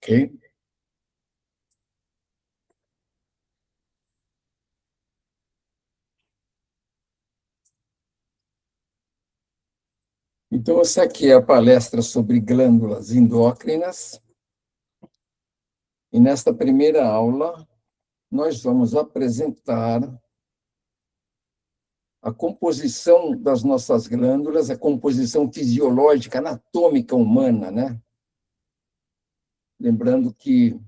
Ok? Então, essa aqui é a palestra sobre glândulas endócrinas. E nesta primeira aula, nós vamos apresentar a composição das nossas glândulas, a composição fisiológica, anatômica humana, né? Lembrando que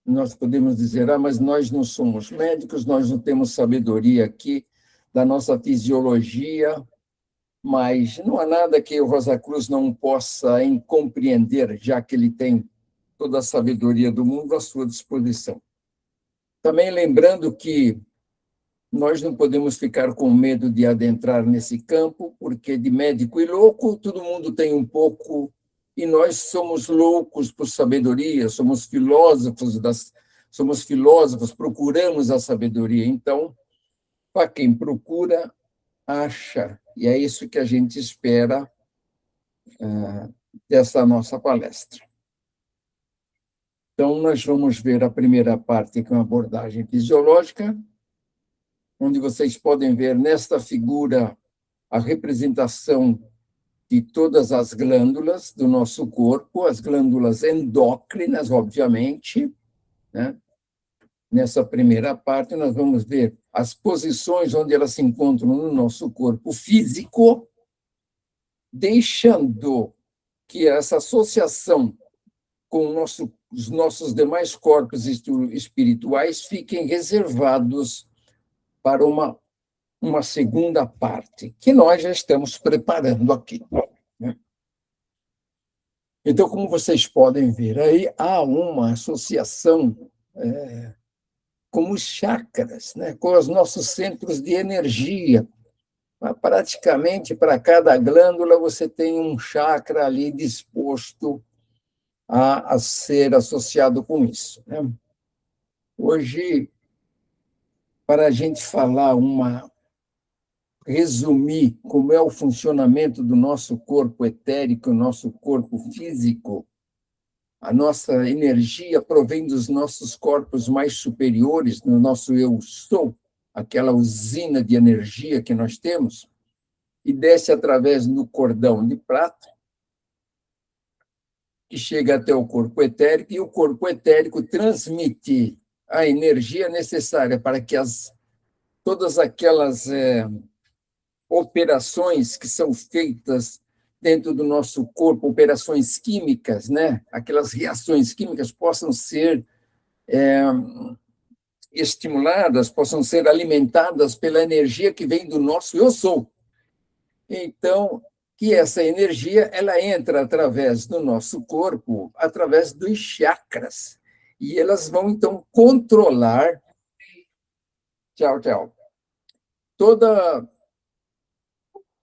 nós podemos dizer, mas nós não somos médicos, nós não temos sabedoria aqui da nossa fisiologia, mas não há nada que o Rosa Cruz não possa compreender, já que ele tem toda a sabedoria do mundo à sua disposição. Também lembrando que nós não podemos ficar com medo de adentrar nesse campo, porque de médico e louco todo mundo tem um pouco, e nós somos loucos por sabedoria, somos filósofos, procuramos a sabedoria. Então, para quem procura, acha, e é isso que a gente espera dessa nossa palestra. Então, nós vamos ver a primeira parte, com a abordagem fisiológica, onde vocês podem ver nesta figura a representação de todas as glândulas do nosso corpo, as glândulas endócrinas, obviamente, né? Nessa primeira parte, nós vamos ver as posições onde elas se encontram no nosso corpo físico, deixando que essa associação com os nossos demais corpos espirituais fiquem reservados para uma segunda parte, que nós já estamos preparando aqui. Né? Então, como vocês podem ver aí, há uma associação com os chakras, né? Com os nossos centros de energia. Praticamente, para cada glândula, você tem um chakra ali disposto a ser associado com isso. Né? Hoje, para a gente falar resumir como é o funcionamento do nosso corpo etérico, o nosso corpo físico, a nossa energia provém dos nossos corpos mais superiores, no nosso eu sou, aquela usina de energia que nós temos, e desce através do cordão de prata, que chega até o corpo etérico, e o corpo etérico transmite a energia necessária para que todas aquelas operações que são feitas dentro do nosso corpo, operações químicas, né? Aquelas reações químicas possam ser estimuladas, possam ser alimentadas pela energia que vem do nosso eu sou. Então, que essa energia ela entra através do nosso corpo, através dos chakras, e elas vão, então, controlar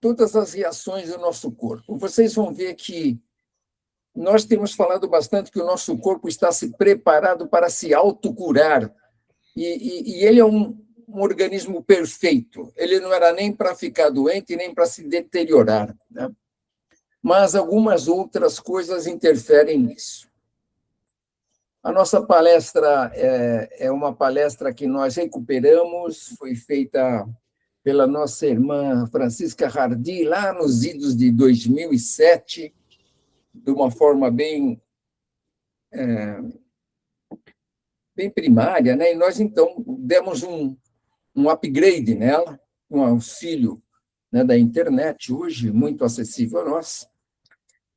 todas as reações do nosso corpo. Vocês vão ver que nós temos falado bastante que o nosso corpo está se preparado para se autocurar, e ele é um organismo perfeito. Ele não era nem para ficar doente, nem para se deteriorar, né? Mas algumas outras coisas interferem nisso. A nossa palestra é uma palestra que nós recuperamos, foi feita pela nossa irmã Francisca Hardy, lá nos idos de 2007, de uma forma bem primária, né? E nós, então, demos um upgrade nela, um auxílio, né, da internet, hoje muito acessível a nós.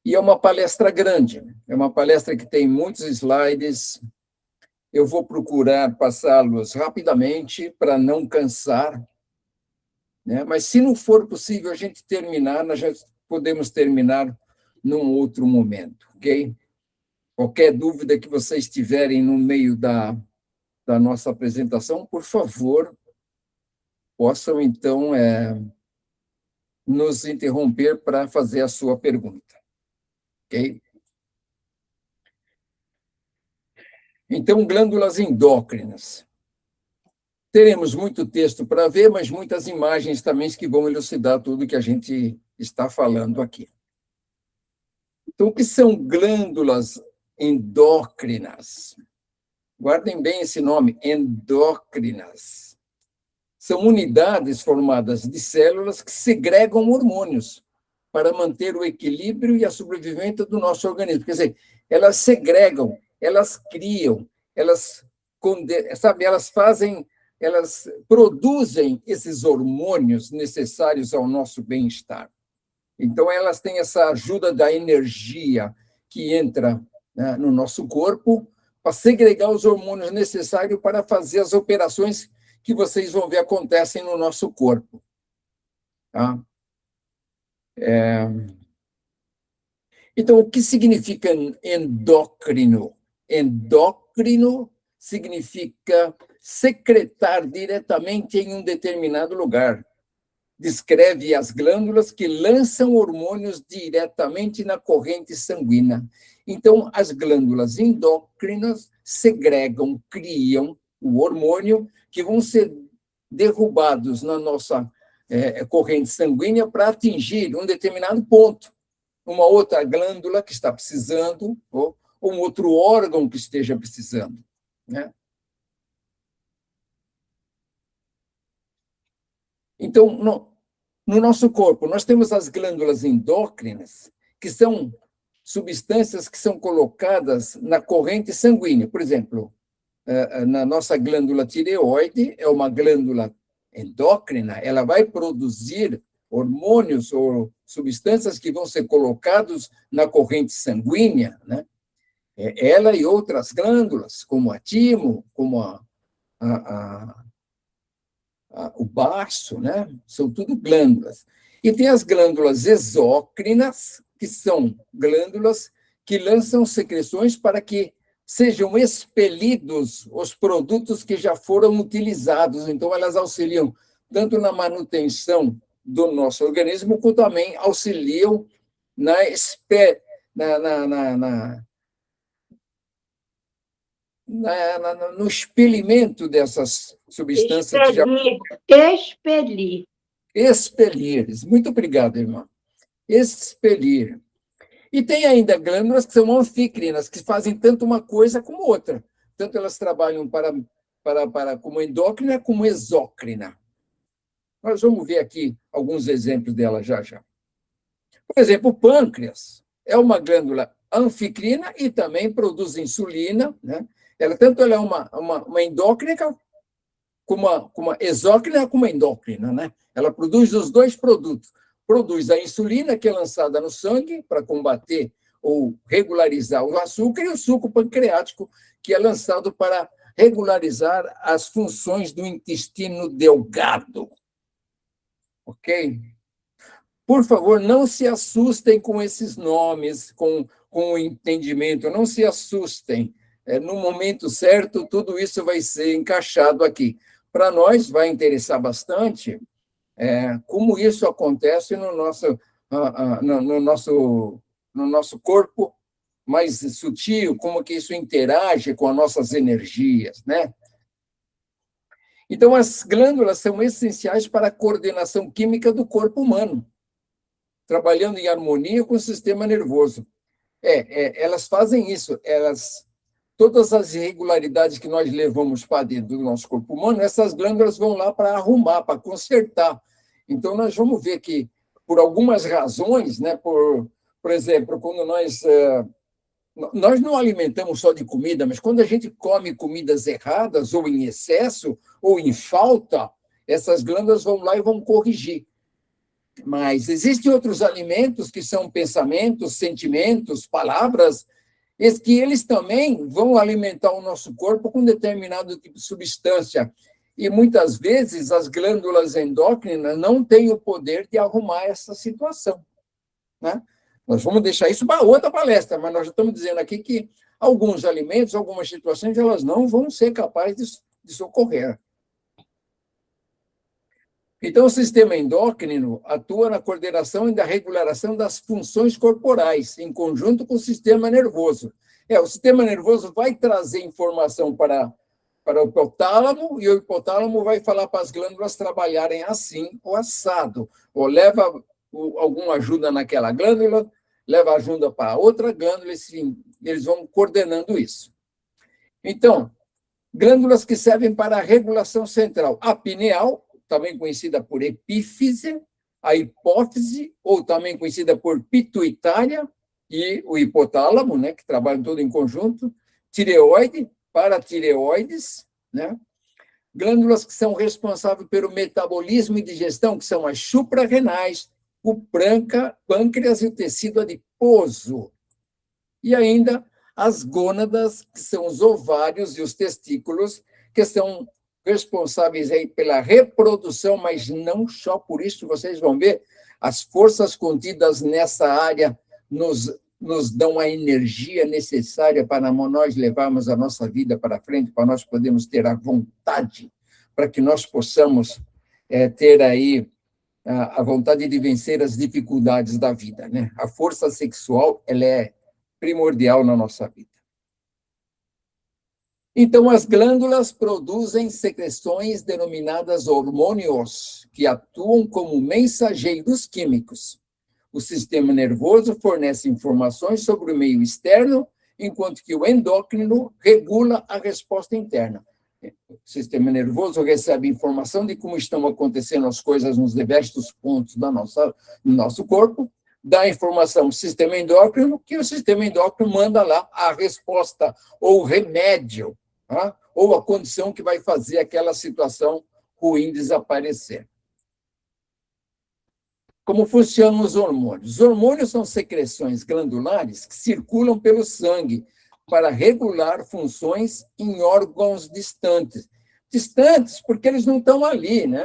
E é uma palestra grande, é uma palestra que tem muitos slides. Eu vou procurar passá-los rapidamente para não cansar, né? Mas, se não for possível a gente terminar, nós já podemos terminar num outro momento, ok? Qualquer dúvida que vocês tiverem no meio da nossa apresentação, por favor, possam, então, nos interromper para fazer a sua pergunta, ok? Então, glândulas endócrinas. Teremos muito texto para ver, mas muitas imagens também que vão elucidar tudo que a gente está falando aqui. Então, o que são glândulas endócrinas. Guardem bem esse nome, endócrinas. São unidades formadas de células que segregam hormônios para manter o equilíbrio e a sobrevivência do nosso organismo. Quer dizer, elas segregam, elas criam, elas fazem, elas produzem esses hormônios necessários ao nosso bem-estar. Então, elas têm essa ajuda da energia que entra, né, no nosso corpo para segregar os hormônios necessários para fazer as operações que vocês vão ver acontecem no nosso corpo. Tá? Então, o que significa endócrino? Endócrino significa secretar diretamente em um determinado lugar. Descreve as glândulas que lançam hormônios diretamente na corrente sanguínea. Então, as glândulas endócrinas segregam, criam o hormônio que vão ser derrubados na nossa corrente sanguínea para atingir um determinado ponto, uma outra glândula que está precisando, ou um outro órgão que esteja precisando, né? Então, no nosso corpo, nós temos as glândulas endócrinas, que são substâncias que são colocadas na corrente sanguínea. Por exemplo, na nossa glândula tireoide, é uma glândula endócrina, ela vai produzir hormônios ou substâncias que vão ser colocados na corrente sanguínea, né? Ela e outras glândulas, como a timo, como o baço, né? São tudo glândulas. E tem as glândulas exócrinas, que são glândulas que lançam secreções para que sejam expelidos os produtos que já foram utilizados. Então, elas auxiliam tanto na manutenção do nosso organismo, como também auxiliam no expelimento dessas substâncias que já... Expelir. Expelir. Muito obrigado, irmã. Expelir. E tem ainda glândulas que são anfícrinas, que fazem tanto uma coisa como outra. Tanto elas trabalham como endócrina como exócrina. Nós vamos ver aqui alguns exemplos dela já já. Por exemplo, o pâncreas é uma glândula anficrina e também produz insulina, né? Tanto ela é uma endócrina, como uma exócrina, como uma endócrina, né? Ela produz os dois produtos. Produz a insulina, que é lançada no sangue para combater ou regularizar o açúcar, e o suco pancreático, que é lançado para regularizar as funções do intestino delgado. Ok? Por favor, não se assustem com esses nomes, com o entendimento, não se assustem. No momento certo, tudo isso vai ser encaixado aqui. Para nós, vai interessar bastante como isso acontece no nosso corpo mais sutil, como que isso interage com as nossas energias, né? Então, as glândulas são essenciais para a coordenação química do corpo humano, trabalhando em harmonia com o sistema nervoso. Elas fazem isso, todas as irregularidades que nós levamos para dentro do nosso corpo humano, essas glândulas vão lá para arrumar, para consertar. Então, nós vamos ver que, por algumas razões, né, por exemplo, quando nós não alimentamos só de comida, mas quando a gente come comidas erradas, ou em excesso, ou em falta, essas glândulas vão lá e vão corrigir. Mas existem outros alimentos que são pensamentos, sentimentos, palavras, que eles também vão alimentar o nosso corpo com determinado tipo de substância. E muitas vezes as glândulas endócrinas não têm o poder de arrumar essa situação, né? Nós vamos deixar isso para outra palestra, mas nós já estamos dizendo aqui que alguns alimentos, algumas situações, elas não vão ser capazes de socorrer. Então, o sistema endócrino atua na coordenação e na regulação das funções corporais, em conjunto com o sistema nervoso. O sistema nervoso vai trazer informação para o hipotálamo, e o hipotálamo vai falar para as glândulas trabalharem assim ou assado, ou leva alguma ajuda naquela glândula, leva a junta para outra glândula, eles vão coordenando isso. Então, glândulas que servem para a regulação central. A pineal, também conhecida por epífise, a hipófise, ou também conhecida por pituitária, e o hipotálamo, né, que trabalham todo em conjunto, tireoide, paratireoides, né? Glândulas que são responsáveis pelo metabolismo e digestão, que são as suprarrenais, o pâncreas e o tecido adiposo. E ainda as gônadas, que são os ovários e os testículos, que são responsáveis aí pela reprodução, mas não só por isso, vocês vão ver, as forças contidas nessa área nos dão a energia necessária para nós levarmos a nossa vida para frente, para nós podermos ter a vontade, para que nós possamos ter aí a vontade de vencer as dificuldades da vida, né? A força sexual, ela é primordial na nossa vida. Então, as glândulas produzem secreções denominadas hormônios, que atuam como mensageiros químicos. O sistema nervoso fornece informações sobre o meio externo, enquanto que o endócrino regula a resposta interna. O sistema nervoso recebe informação de como estão acontecendo as coisas nos diversos pontos do nosso corpo, dá informação ao sistema endócrino, que o sistema endócrino manda lá a resposta, ou o remédio, tá? Ou a condição que vai fazer aquela situação ruim desaparecer. Como funcionam os hormônios? Os hormônios são secreções glandulares que circulam pelo sangue para regular funções em órgãos distantes. Distantes porque eles não estão ali, né?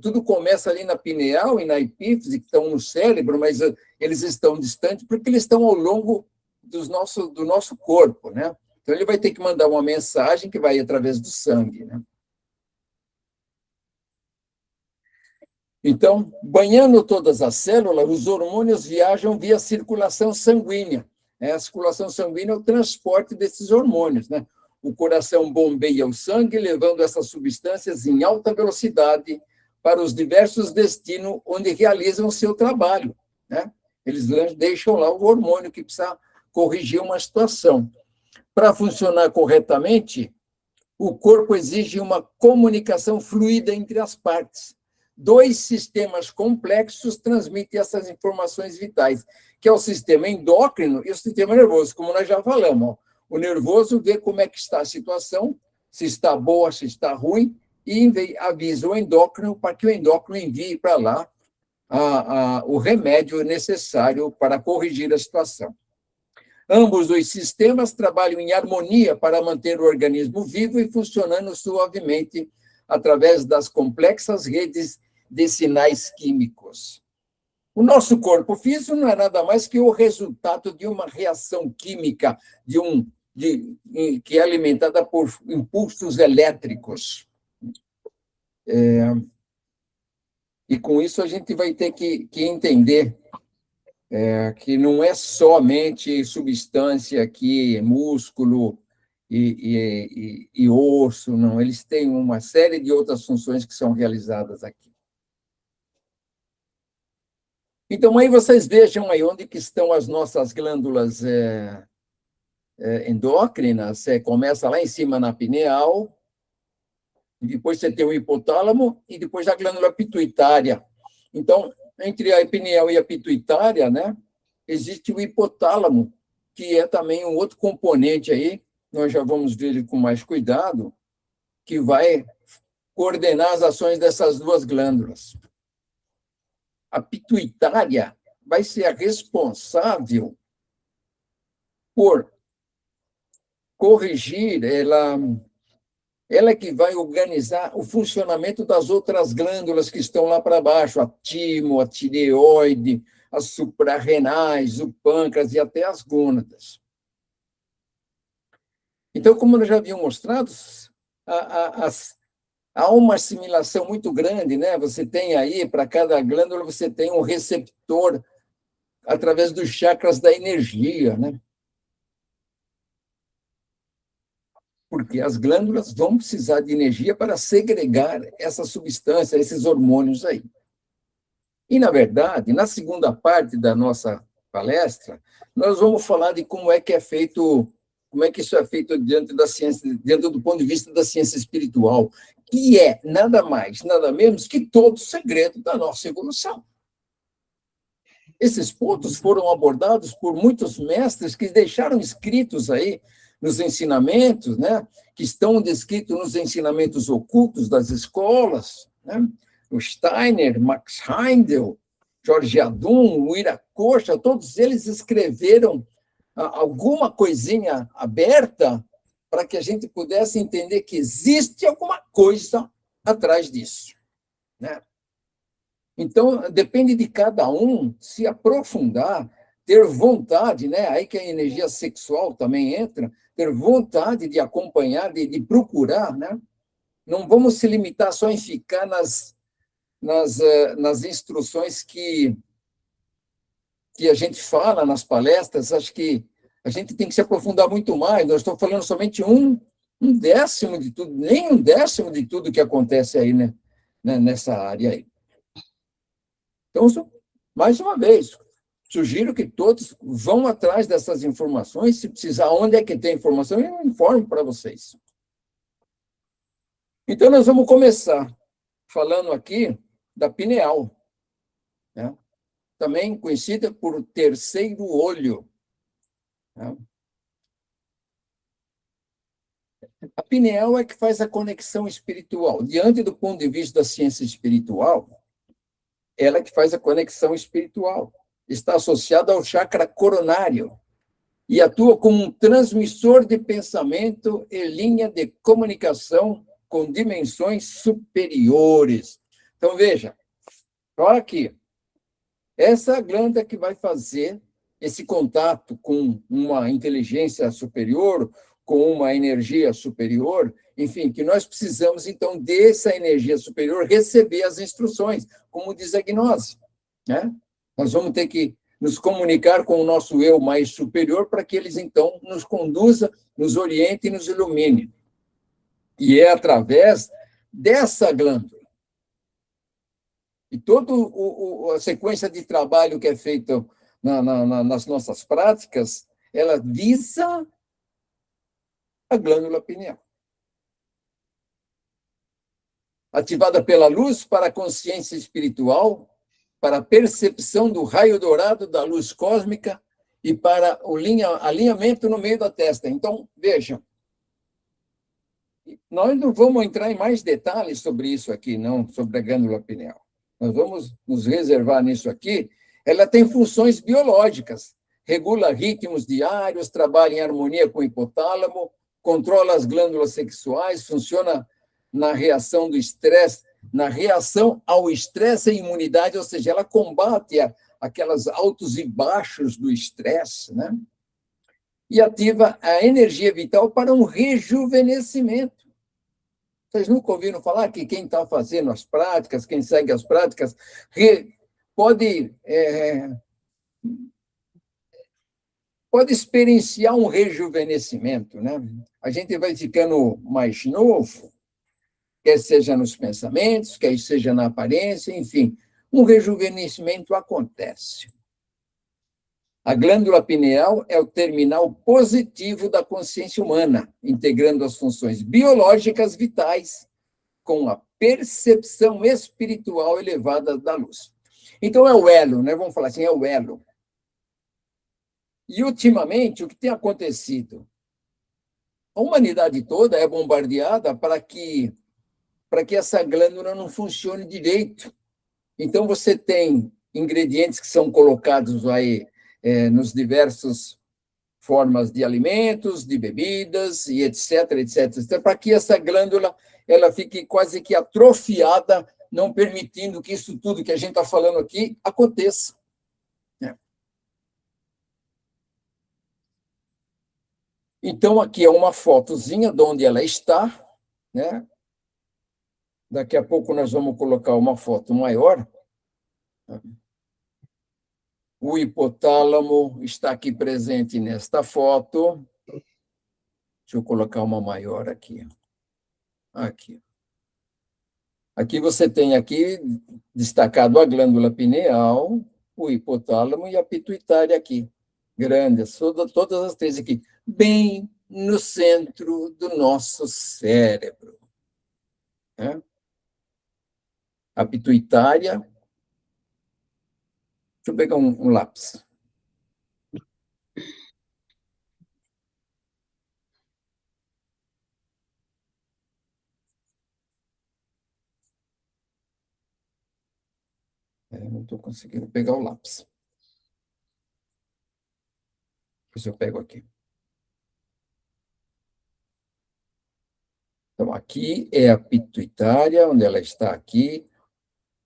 Tudo começa ali na pineal e na epífise, que estão no cérebro, mas eles estão distantes porque eles estão ao longo do nosso corpo, né? Então, ele vai ter que mandar uma mensagem que vai através do sangue, né? Então, banhando todas as células, os hormônios viajam via circulação sanguínea. A circulação sanguínea é o transporte desses hormônios, né? O coração bombeia o sangue, levando essas substâncias em alta velocidade para os diversos destinos onde realizam o seu trabalho, né? Eles deixam lá o hormônio que precisa corrigir uma situação. Para funcionar corretamente, o corpo exige uma comunicação fluida entre as partes. Dois sistemas complexos transmitem essas informações vitais, que é o sistema endócrino e o sistema nervoso, como nós já falamos. Ó. O nervoso vê como é que está a situação, se está boa, se está ruim, e avisa o endócrino para que o endócrino envie para lá o remédio necessário para corrigir a situação. Ambos os sistemas trabalham em harmonia para manter o organismo vivo e funcionando suavemente através das complexas redes de sinais químicos. O nosso corpo físico não é nada mais que o resultado de uma reação química que é alimentada por impulsos elétricos. E com isso a gente vai ter que entender que não é somente substância aqui, músculo e osso, não. Eles têm uma série de outras funções que são realizadas aqui. Então, aí vocês vejam aí onde que estão as nossas glândulas endócrinas. Começa lá em cima na pineal, depois você tem o hipotálamo e depois a glândula pituitária. Então, entre a pineal e a pituitária, né, existe o hipotálamo, que é também um outro componente aí, nós já vamos ver ele com mais cuidado, que vai coordenar as ações dessas duas glândulas. A pituitária vai ser a responsável por corrigir, ela é que vai organizar o funcionamento das outras glândulas que estão lá para baixo, a timo, a tireoide, as suprarrenais, o pâncreas e até as gônadas. Então, como nós já havíamos mostrado, há uma assimilação muito grande, né? Você tem aí, para cada glândula, você tem um receptor através dos chakras da energia, né? Porque as glândulas vão precisar de energia para segregar essa substância, esses hormônios aí. E, na verdade, na segunda parte da nossa palestra, nós vamos falar de como é que é feito, como é que isso é feito diante da ciência, dentro do ponto de vista da ciência espiritual, que é nada mais, nada menos que todo o segredo da nossa evolução. Esses pontos foram abordados por muitos mestres que deixaram escritos aí nos ensinamentos, né, que estão descritos nos ensinamentos ocultos das escolas, né? O Steiner, Max Heindel, Jorge Adum, o Iracocha, todos eles escreveram alguma coisinha aberta para que a gente pudesse entender que existe alguma coisa atrás disso, né? Então, depende de cada um se aprofundar, ter vontade, né? Aí que a energia sexual também entra, ter vontade de acompanhar, de procurar, né? Não vamos se limitar só em ficar nas instruções que a gente fala nas palestras. Acho que a gente tem que se aprofundar muito mais. Nós estamos falando somente um décimo de tudo, nem um décimo de tudo que acontece aí, né? Nessa área aí. Então, mais uma vez, sugiro que todos vão atrás dessas informações. Se precisar, onde é que tem informação, eu informo para vocês. Então, nós vamos começar falando aqui da pineal, né? Também conhecida por terceiro olho, né? A pineal é que faz a conexão espiritual. Diante do ponto de vista da ciência espiritual, ela é que faz a conexão espiritual. Está associada ao chakra coronário e atua como um transmissor de pensamento e linha de comunicação com dimensões superiores. Então, veja, olha aqui, essa glândula que vai fazer esse contato com uma inteligência superior, com uma energia superior, enfim, que nós precisamos, então, dessa energia superior receber as instruções, como diz a gnose, né? Nós vamos ter que nos comunicar com o nosso eu mais superior para que eles, então, nos conduza, nos oriente e nos ilumine. E é através dessa glândula. E toda a sequência de trabalho que é feita nas nossas práticas, ela visa a glândula pineal. Ativada pela luz para a consciência espiritual, para a percepção do raio dourado da luz cósmica e para o alinhamento no meio da testa. Então, vejam, nós não vamos entrar em mais detalhes sobre isso aqui, não, sobre a glândula pineal. Nós vamos nos reservar nisso aqui. Ela tem funções biológicas, regula ritmos diários, trabalha em harmonia com o hipotálamo, controla as glândulas sexuais, funciona na reação do estresse, na reação ao estresse e imunidade, ou seja, ela combate aquelas altos e baixos do estresse, né? E ativa a energia vital para um rejuvenescimento. Vocês nunca ouviram falar que quem está fazendo as práticas, quem segue as práticas, pode experienciar um rejuvenescimento, né? A gente vai ficando mais novo, quer seja nos pensamentos, quer seja na aparência, enfim, um rejuvenescimento acontece. A glândula pineal é o terminal positivo da consciência humana, integrando as funções biológicas vitais com a percepção espiritual elevada da luz. Então, é o elo, né? Vamos falar assim, é o elo. E, ultimamente, o que tem acontecido? A humanidade toda é bombardeada para que essa glândula não funcione direito. Então, você tem ingredientes que são colocados aí nos diversas formas de alimentos, de bebidas, e etc., etc., para que essa glândula ela fique quase que atrofiada, não permitindo que isso tudo que a gente está falando aqui aconteça. Então, aqui é uma fotozinha de onde ela está, né? Daqui a pouco nós vamos colocar uma foto maior. O hipotálamo está aqui presente nesta foto. Deixa eu colocar uma maior aqui. Aqui. Aqui você tem aqui destacado a glândula pineal, o hipotálamo e a pituitária aqui, grandes, todas as três aqui, bem no centro do nosso cérebro. Né? A pituitária. Deixa eu pegar um lápis. Não estou conseguindo pegar o lápis. Depois eu pego aqui. Então, aqui é a pituitária, onde ela está aqui.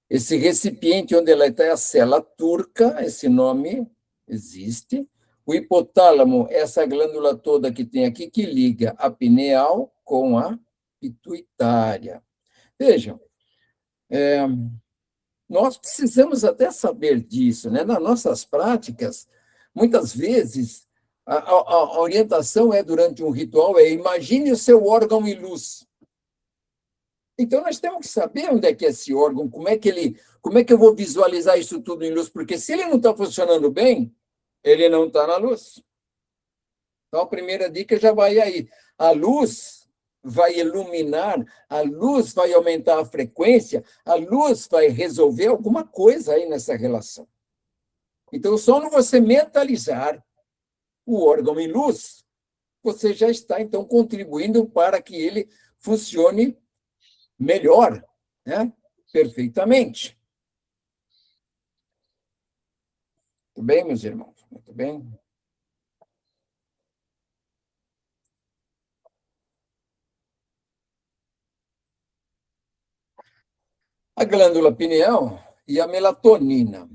Esse recipiente onde ela está é a célula turca, esse nome existe. O hipotálamo, essa glândula toda que tem aqui, que liga a pineal com a pituitária. Vejam, nós precisamos até saber disso, né? Nas nossas práticas, muitas vezes, a orientação é durante um ritual, imagine o seu órgão em luz. Então, nós temos que saber onde é que é esse órgão, como é que eu vou visualizar isso tudo em luz, porque se ele não está funcionando bem, ele não está na luz. Então, a primeira dica já vai aí. A luz vai iluminar, a luz vai aumentar a frequência, a luz vai resolver alguma coisa aí nessa relação. Então, só no você mentalizar o órgão em luz, você já está, então, contribuindo para que ele funcione melhor, né? Perfeitamente. Muito bem, meus irmãos? Muito bem. A glândula pineal e a melatonina.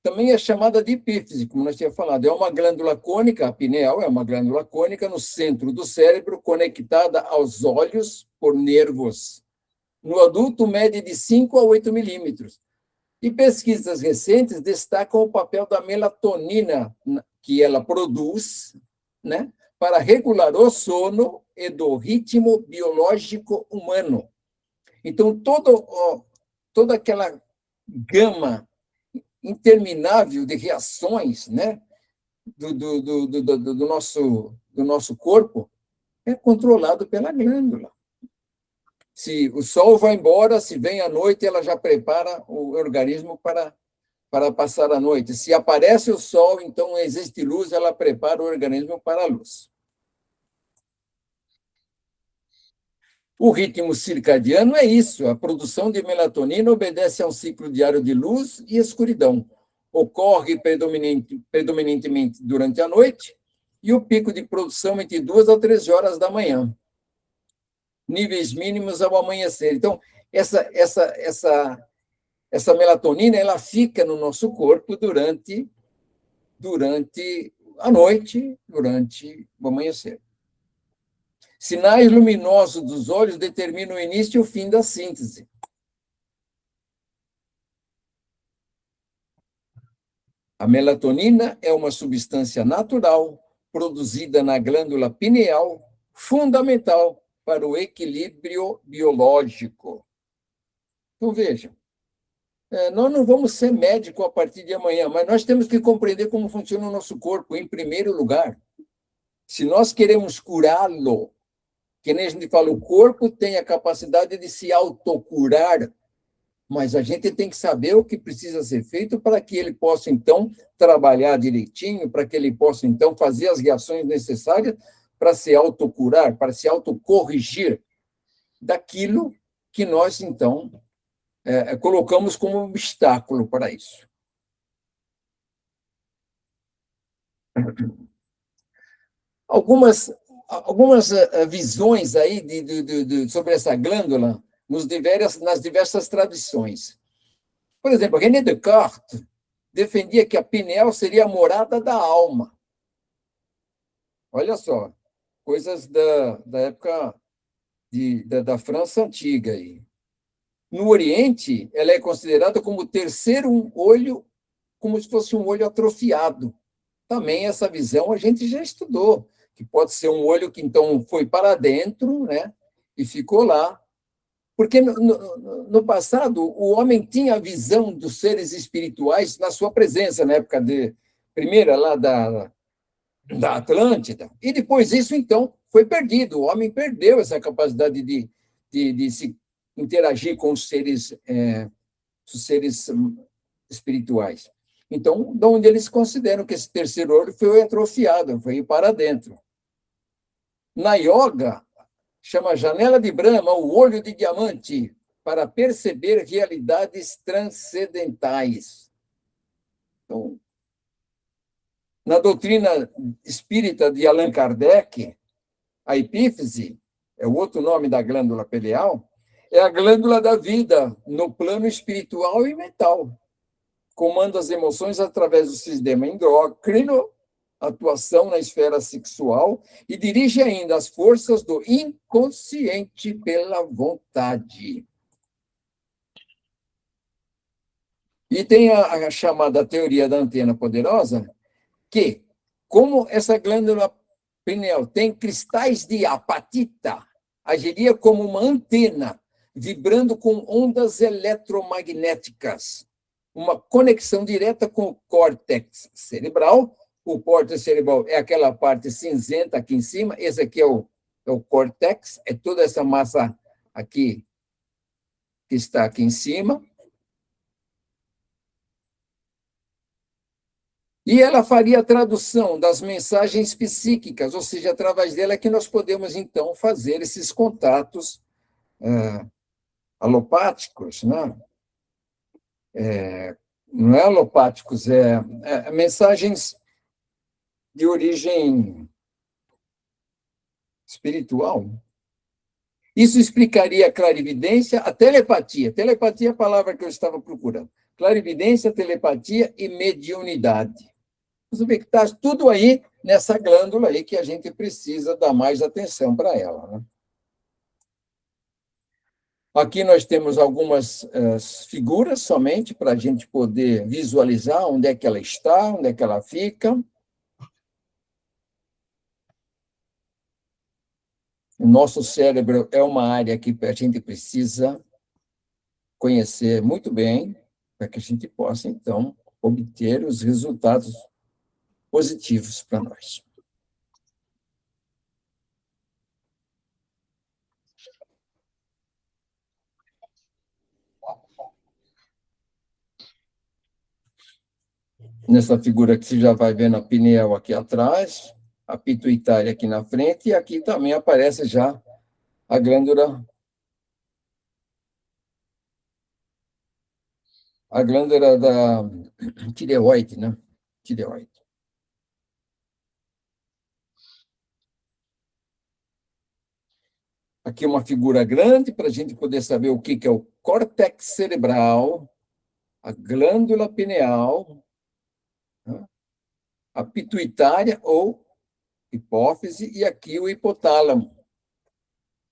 Também é chamada de epífise, como nós tínhamos falado. É uma glândula cônica, a pineal é uma glândula cônica no centro do cérebro, conectada aos olhos por nervos. No adulto, mede de 5 a 8 milímetros. E pesquisas recentes destacam o papel da melatonina que ela produz, né, para regular o sono e do ritmo biológico humano. Então, toda aquela gama interminável de reações, né, do nosso corpo é controlado pela glândula. Se o sol vai embora, se vem a noite, ela já prepara o organismo para passar a noite. Se aparece o sol, então existe luz, ela prepara o organismo para a luz. O ritmo circadiano é isso. A produção de melatonina obedece a um ciclo diário de luz e escuridão. Ocorre predominantemente durante a noite e o pico de produção entre 2 a 13 horas da manhã. Níveis mínimos ao amanhecer. Então, essa melatonina ela fica no nosso corpo durante a noite, durante o amanhecer. Sinais luminosos dos olhos determinam o início e o fim da síntese. A melatonina é uma substância natural produzida na glândula pineal, fundamental para o equilíbrio biológico. Então, vejam, nós não vamos ser médicos a partir de amanhã, mas nós temos que compreender como funciona o nosso corpo, em primeiro lugar. Se nós queremos curá-lo, que nem a gente fala, o corpo tem a capacidade de se autocurar, mas a gente tem que saber o que precisa ser feito para que ele possa, então, trabalhar direitinho, para que ele possa, então, fazer as reações necessárias para se autocurar, para se autocorrigir daquilo que nós, então, colocamos como obstáculo para isso. Algumas visões aí sobre essa glândula nas diversas tradições. Por exemplo, René Descartes defendia que a pineal seria a morada da alma. Olha só, coisas da época da França antiga. Aí. No Oriente, ela é considerada como o terceiro olho, como se fosse um olho atrofiado. Também essa visão a gente já estudou, que pode ser um olho que então foi para dentro, né, e ficou lá Porque no passado, o homem tinha a visão dos seres espirituais na sua presença, na época primeira lá da Atlântida, e depois isso, então, foi perdido. O homem perdeu essa capacidade de se interagir com os seres espirituais. Então, de onde eles consideram que esse terceiro olho foi atrofiado, foi para dentro. Na yoga, chama janela de Brahma, o olho de diamante, para perceber realidades transcendentais. Então, na doutrina espírita de Allan Kardec, a epífise, é o outro nome da glândula pineal, é a glândula da vida no plano espiritual e mental. Comanda as emoções através do sistema endócrino, atuação na esfera sexual e dirige ainda as forças do inconsciente pela vontade. E tem a chamada teoria da antena poderosa, que, como essa glândula pineal tem cristais de apatita, agiria como uma antena, vibrando com ondas eletromagnéticas, uma conexão direta com o córtex cerebral. O córtex cerebral é aquela parte cinzenta aqui em cima, esse aqui é o córtex, é toda essa massa aqui que está aqui em cima. E ela faria a tradução das mensagens psíquicas, ou seja, através dela é que nós podemos, então, fazer esses contatos alopáticos, né? Não é alopáticos, mensagens de origem espiritual. Isso explicaria a clarividência, a telepatia. Telepatia é a palavra que eu estava procurando. Clarividência, telepatia e mediunidade. Você vê que está tudo aí nessa glândula aí que a gente precisa dar mais atenção para ela, né? Aqui nós temos algumas figuras somente para a gente poder visualizar onde é que ela está, onde é que ela fica. O nosso cérebro é uma área que a gente precisa conhecer muito bem para que a gente possa, então, obter os resultados positivos para nós. Nessa figura aqui, você já vai vendo a pineal aqui atrás, a pituitária aqui na frente, e aqui também aparece já a glândula da tireoide, né? Tireoide. Aqui uma figura grande para a gente poder saber o que é o córtex cerebral, a glândula pineal, né? A pituitária ou hipófise e aqui o hipotálamo.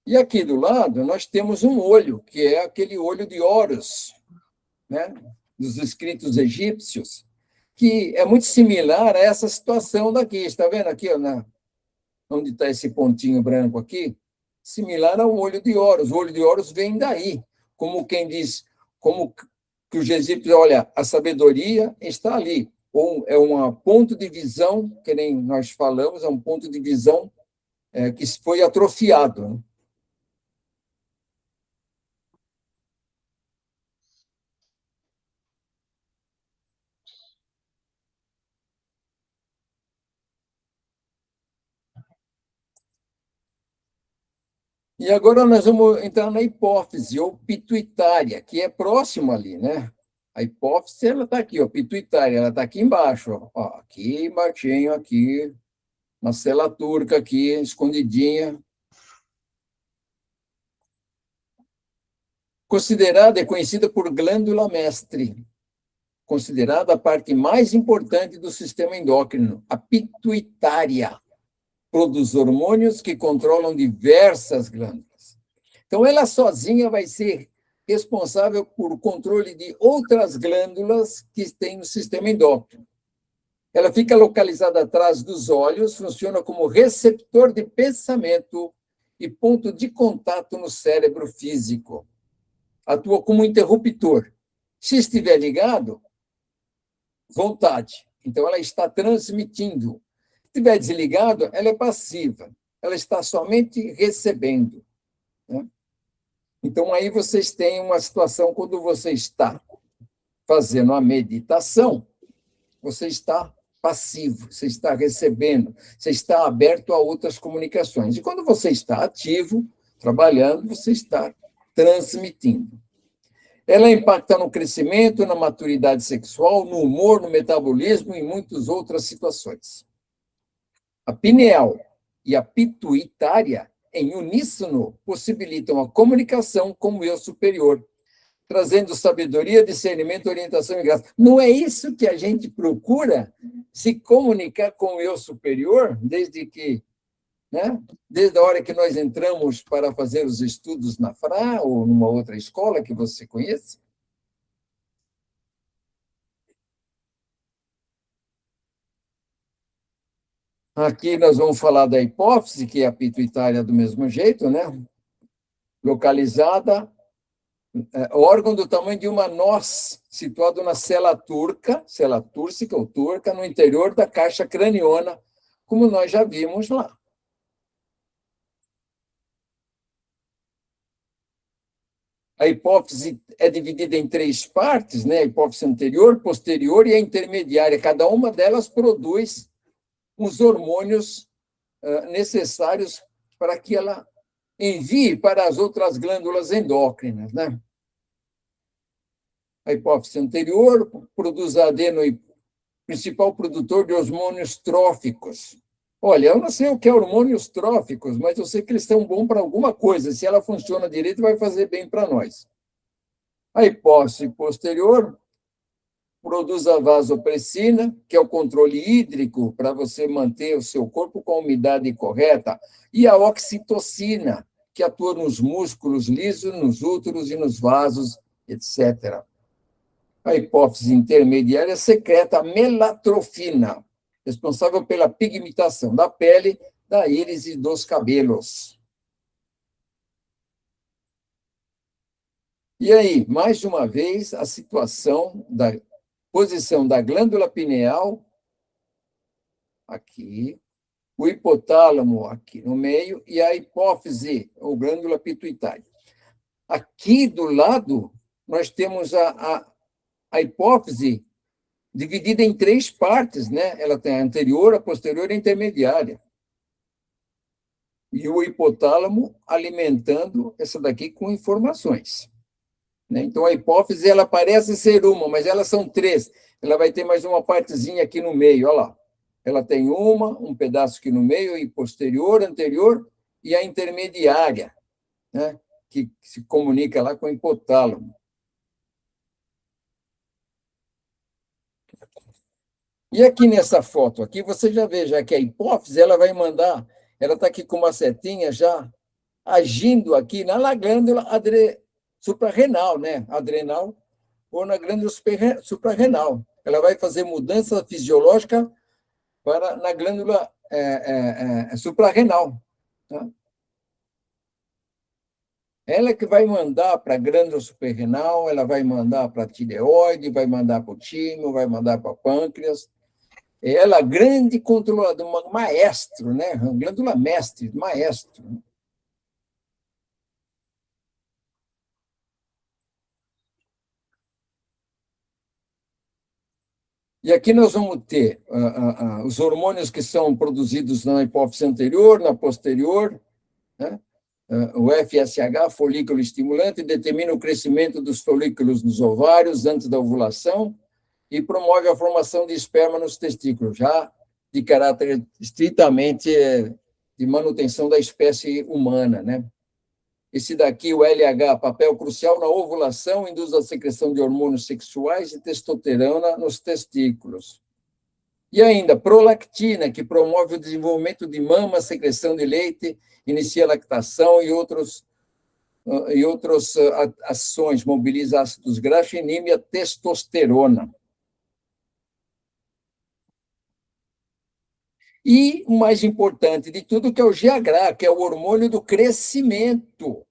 E aqui do lado nós temos um olho, que é aquele olho de Horus, né? Dos escritos egípcios, que é muito similar a essa situação daqui. Está vendo aqui, onde está esse pontinho branco aqui? Similar ao olho de Horus. O olho de Horus vem daí, como quem diz, como que os egípcios, olha, a sabedoria está ali. Ou é um ponto de visão, que nem nós falamos, é um ponto de visão que foi atrofiado, né? E agora nós vamos entrar na hipófise, ou pituitária, que é próximo ali, né? A hipófise, ela está aqui, ó, pituitária, ela está aqui embaixo, ó, aqui embaixinho, aqui, na cela turca, aqui, escondidinha. Considerada e conhecida por glândula mestre, considerada a parte mais importante do sistema endócrino, a pituitária, produz hormônios que controlam diversas glândulas. Então, ela sozinha vai ser responsável por controle de outras glândulas que tem no sistema endócrino. Ela fica localizada atrás dos olhos, funciona como receptor de pensamento e ponto de contato no cérebro físico. atua como interruptor. Se estiver ligado, vontade. Então, ela está transmitindo. Se estiver desligado, ela é passiva. Ela está somente recebendo. Né? Então, aí vocês têm uma situação quando você está fazendo a meditação, você está passivo, você está recebendo, você está aberto a outras comunicações. E quando você está ativo, trabalhando, você está transmitindo. Ela impacta no crescimento, na maturidade sexual, no humor, no metabolismo e em muitas outras situações. A pineal e a pituitária, em uníssono, possibilitam a comunicação com o eu superior, trazendo sabedoria, discernimento, orientação e graça. Não é isso que a gente procura? Se comunicar com o eu superior, né? Desde a hora que nós entramos para fazer os estudos na FRA ou numa outra escola que você conhece? Aqui nós vamos falar da hipófise, que é a pituitária do mesmo jeito, né? Localizada, órgão do tamanho de uma noz, situado na célula túrcica ou turca, no interior da caixa craniana, como nós já vimos lá. A hipófise é dividida em 3 partes, né? A hipófise anterior, posterior e a intermediária. Cada uma delas produz os hormônios necessários para que ela envie para as outras glândulas endócrinas, né? A hipófise anterior produz principal produtor de hormônios tróficos. Olha, eu não sei o que é hormônios tróficos, mas eu sei que eles são bons para alguma coisa. Se ela funciona direito, vai fazer bem para nós. A hipófise posterior produz a vasopressina, que é o controle hídrico para você manter o seu corpo com a umidade correta, e a oxitocina, que atua nos músculos lisos, nos úteros e nos vasos, etc. A hipófise intermediária secreta a melatrofina, responsável pela pigmentação da pele, da íris e dos cabelos. E aí, mais uma vez, a situação da posição da glândula pineal, aqui, o hipotálamo aqui no meio, e a hipófise, ou glândula pituitária. Aqui do lado, nós temos a hipófise dividida em 3 partes, né? Ela tem a anterior, a posterior e a intermediária. E o hipotálamo alimentando essa daqui com informações. Né? Então, a hipófise, ela parece ser uma, mas elas são 3. Ela vai ter mais uma partezinha aqui no meio, olha lá. Ela tem um pedaço aqui no meio, e posterior, anterior, e a intermediária, né? Que se comunica lá com o hipotálamo. E aqui nessa foto, aqui você já vê já que a hipófise, ela vai mandar, ela está aqui com uma setinha já agindo aqui na glândula suprarrenal, né? Adrenal, ou na glândula suprarrenal. Ela vai fazer mudança fisiológica na glândula suprarrenal. Tá? Ela que vai mandar para a glândula suprarrenal, ela vai mandar para a tireoide, vai mandar para o timo, vai mandar para o pâncreas. Ela é grande controladora, maestro, né? Glândula mestre, maestro. E aqui nós vamos ter os hormônios que são produzidos na hipófise anterior, na posterior, né? O FSH, folículo estimulante, determina o crescimento dos folículos nos ovários antes da ovulação e promove a formação de esperma nos testículos, já de caráter estritamente de manutenção da espécie humana, né? Esse daqui, o LH, papel crucial na ovulação, induz a secreção de hormônios sexuais e testosterona nos testículos. E ainda, prolactina, que promove o desenvolvimento de mama, secreção de leite, inicia a lactação e outras ações, mobiliza ácidos graxos e inibe a testosterona. E o mais importante de tudo, que é o GH, que é o hormônio do crescimento,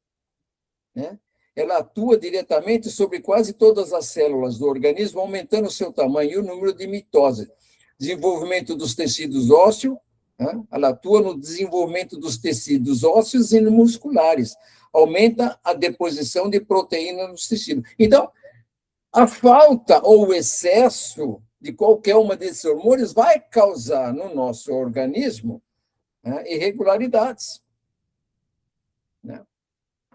né? ela atua diretamente sobre quase todas as células do organismo, aumentando o seu tamanho e o número de mitoses. Desenvolvimento dos tecidos ósseos, né? Ela atua no desenvolvimento dos tecidos ósseos e musculares, aumenta a deposição de proteína nos tecidos. Então, a falta ou o excesso de qualquer uma desses hormônios vai causar no nosso organismo, né, irregularidades. Né?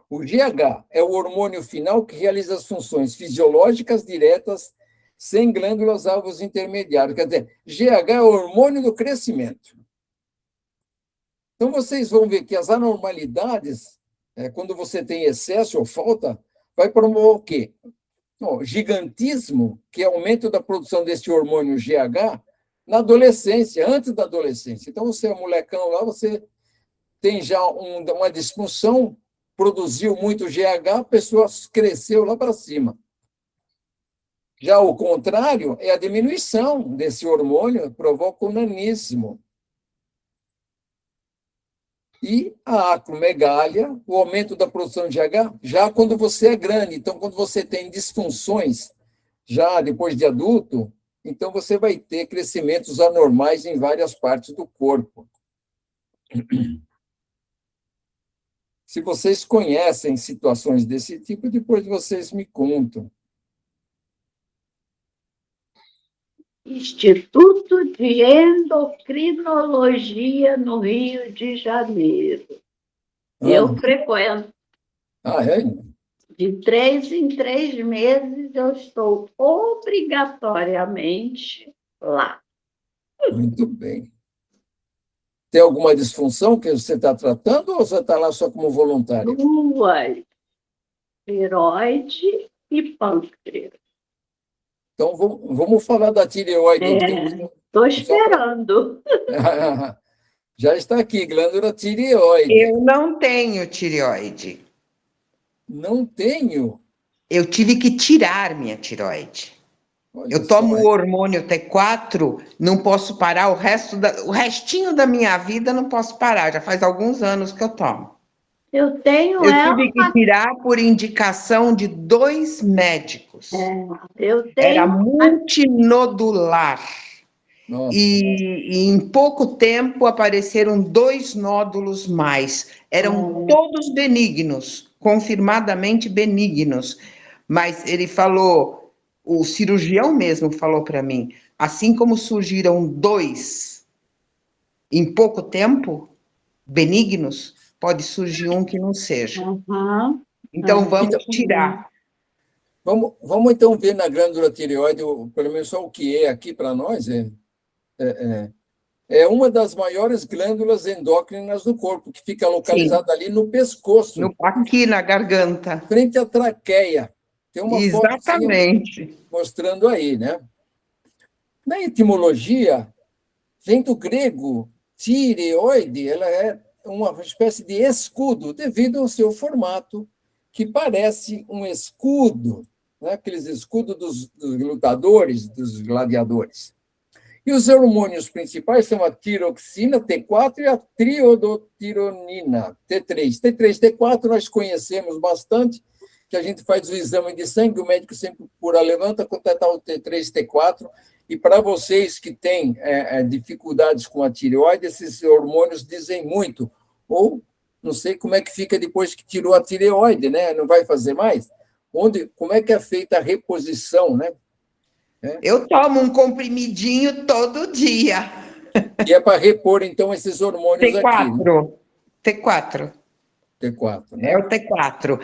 O GH é o hormônio final que realiza as funções fisiológicas diretas sem glândulas alvos intermediários. Quer dizer, GH é o hormônio do crescimento. Então, vocês vão ver que as anormalidades, quando você tem excesso ou falta, vai promover o quê? Gigantismo, que é aumento da produção desse hormônio GH, na adolescência, antes da adolescência. Então, você é um molecão lá, você tem já uma disfunção, produziu muito GH, a pessoa cresceu lá para cima. Já o contrário é a diminuição desse hormônio, provoca o nanismo. E a acromegália, o aumento da produção de GH, já quando você é grande. Então, quando você tem disfunções, já depois de adulto, então você vai ter crescimentos anormais em várias partes do corpo. Se vocês conhecem situações desse tipo, depois vocês me contam. Instituto de Endocrinologia no Rio de Janeiro. Eu frequento. É? De 3 em 3 meses eu estou obrigatoriamente lá. Muito bem. Tem alguma disfunção que você está tratando ou você está lá só como voluntária? 2, tireoide e pâncreas. Então, vamos falar da tireoide. Estou esperando. Já está aqui, glândula tireoide. Eu não tenho tireoide. Não tenho? Eu tive que tirar minha tireoide. Olha eu tomo só, o hormônio T4, não posso parar, o restinho da minha vida não posso parar, já faz alguns anos que eu tomo. Eu tive que tirar por indicação de 2 médicos. Era multinodular. Nossa. E em pouco tempo apareceram 2 nódulos mais. Eram todos benignos, confirmadamente benignos. Mas ele falou, o cirurgião mesmo falou para mim, assim como surgiram 2 em pouco tempo, benignos, pode surgir um que não seja. Então, vamos tirar. Vamos então ver na glândula tireoide, pelo menos só o que é aqui para nós. É uma das maiores glândulas endócrinas do corpo, que fica localizada ali no pescoço. Aqui na garganta. Frente à traqueia. Tem uma Exatamente. Foto mostrando aí, né? Na etimologia, vem do grego, tireoide, ela é uma espécie de escudo, devido ao seu formato, que parece um escudo, né? Aqueles escudos dos lutadores, dos gladiadores. E os hormônios principais são a tiroxina, T4, e a triodotironina, T3. T3, T4 nós conhecemos bastante, que a gente faz o exame de sangue, o médico sempre levanta, contatar o T3, T4, e para vocês que têm dificuldades com a tireoide, esses hormônios dizem muito. Ou, não sei como é que fica depois que tirou a tireoide, né? Não vai fazer mais? Como é que é feita a reposição, né? Eu tomo um comprimidinho todo dia. Que é para repor, então, esses hormônios T4. aqui. Né? T4. T4, né? É o T4.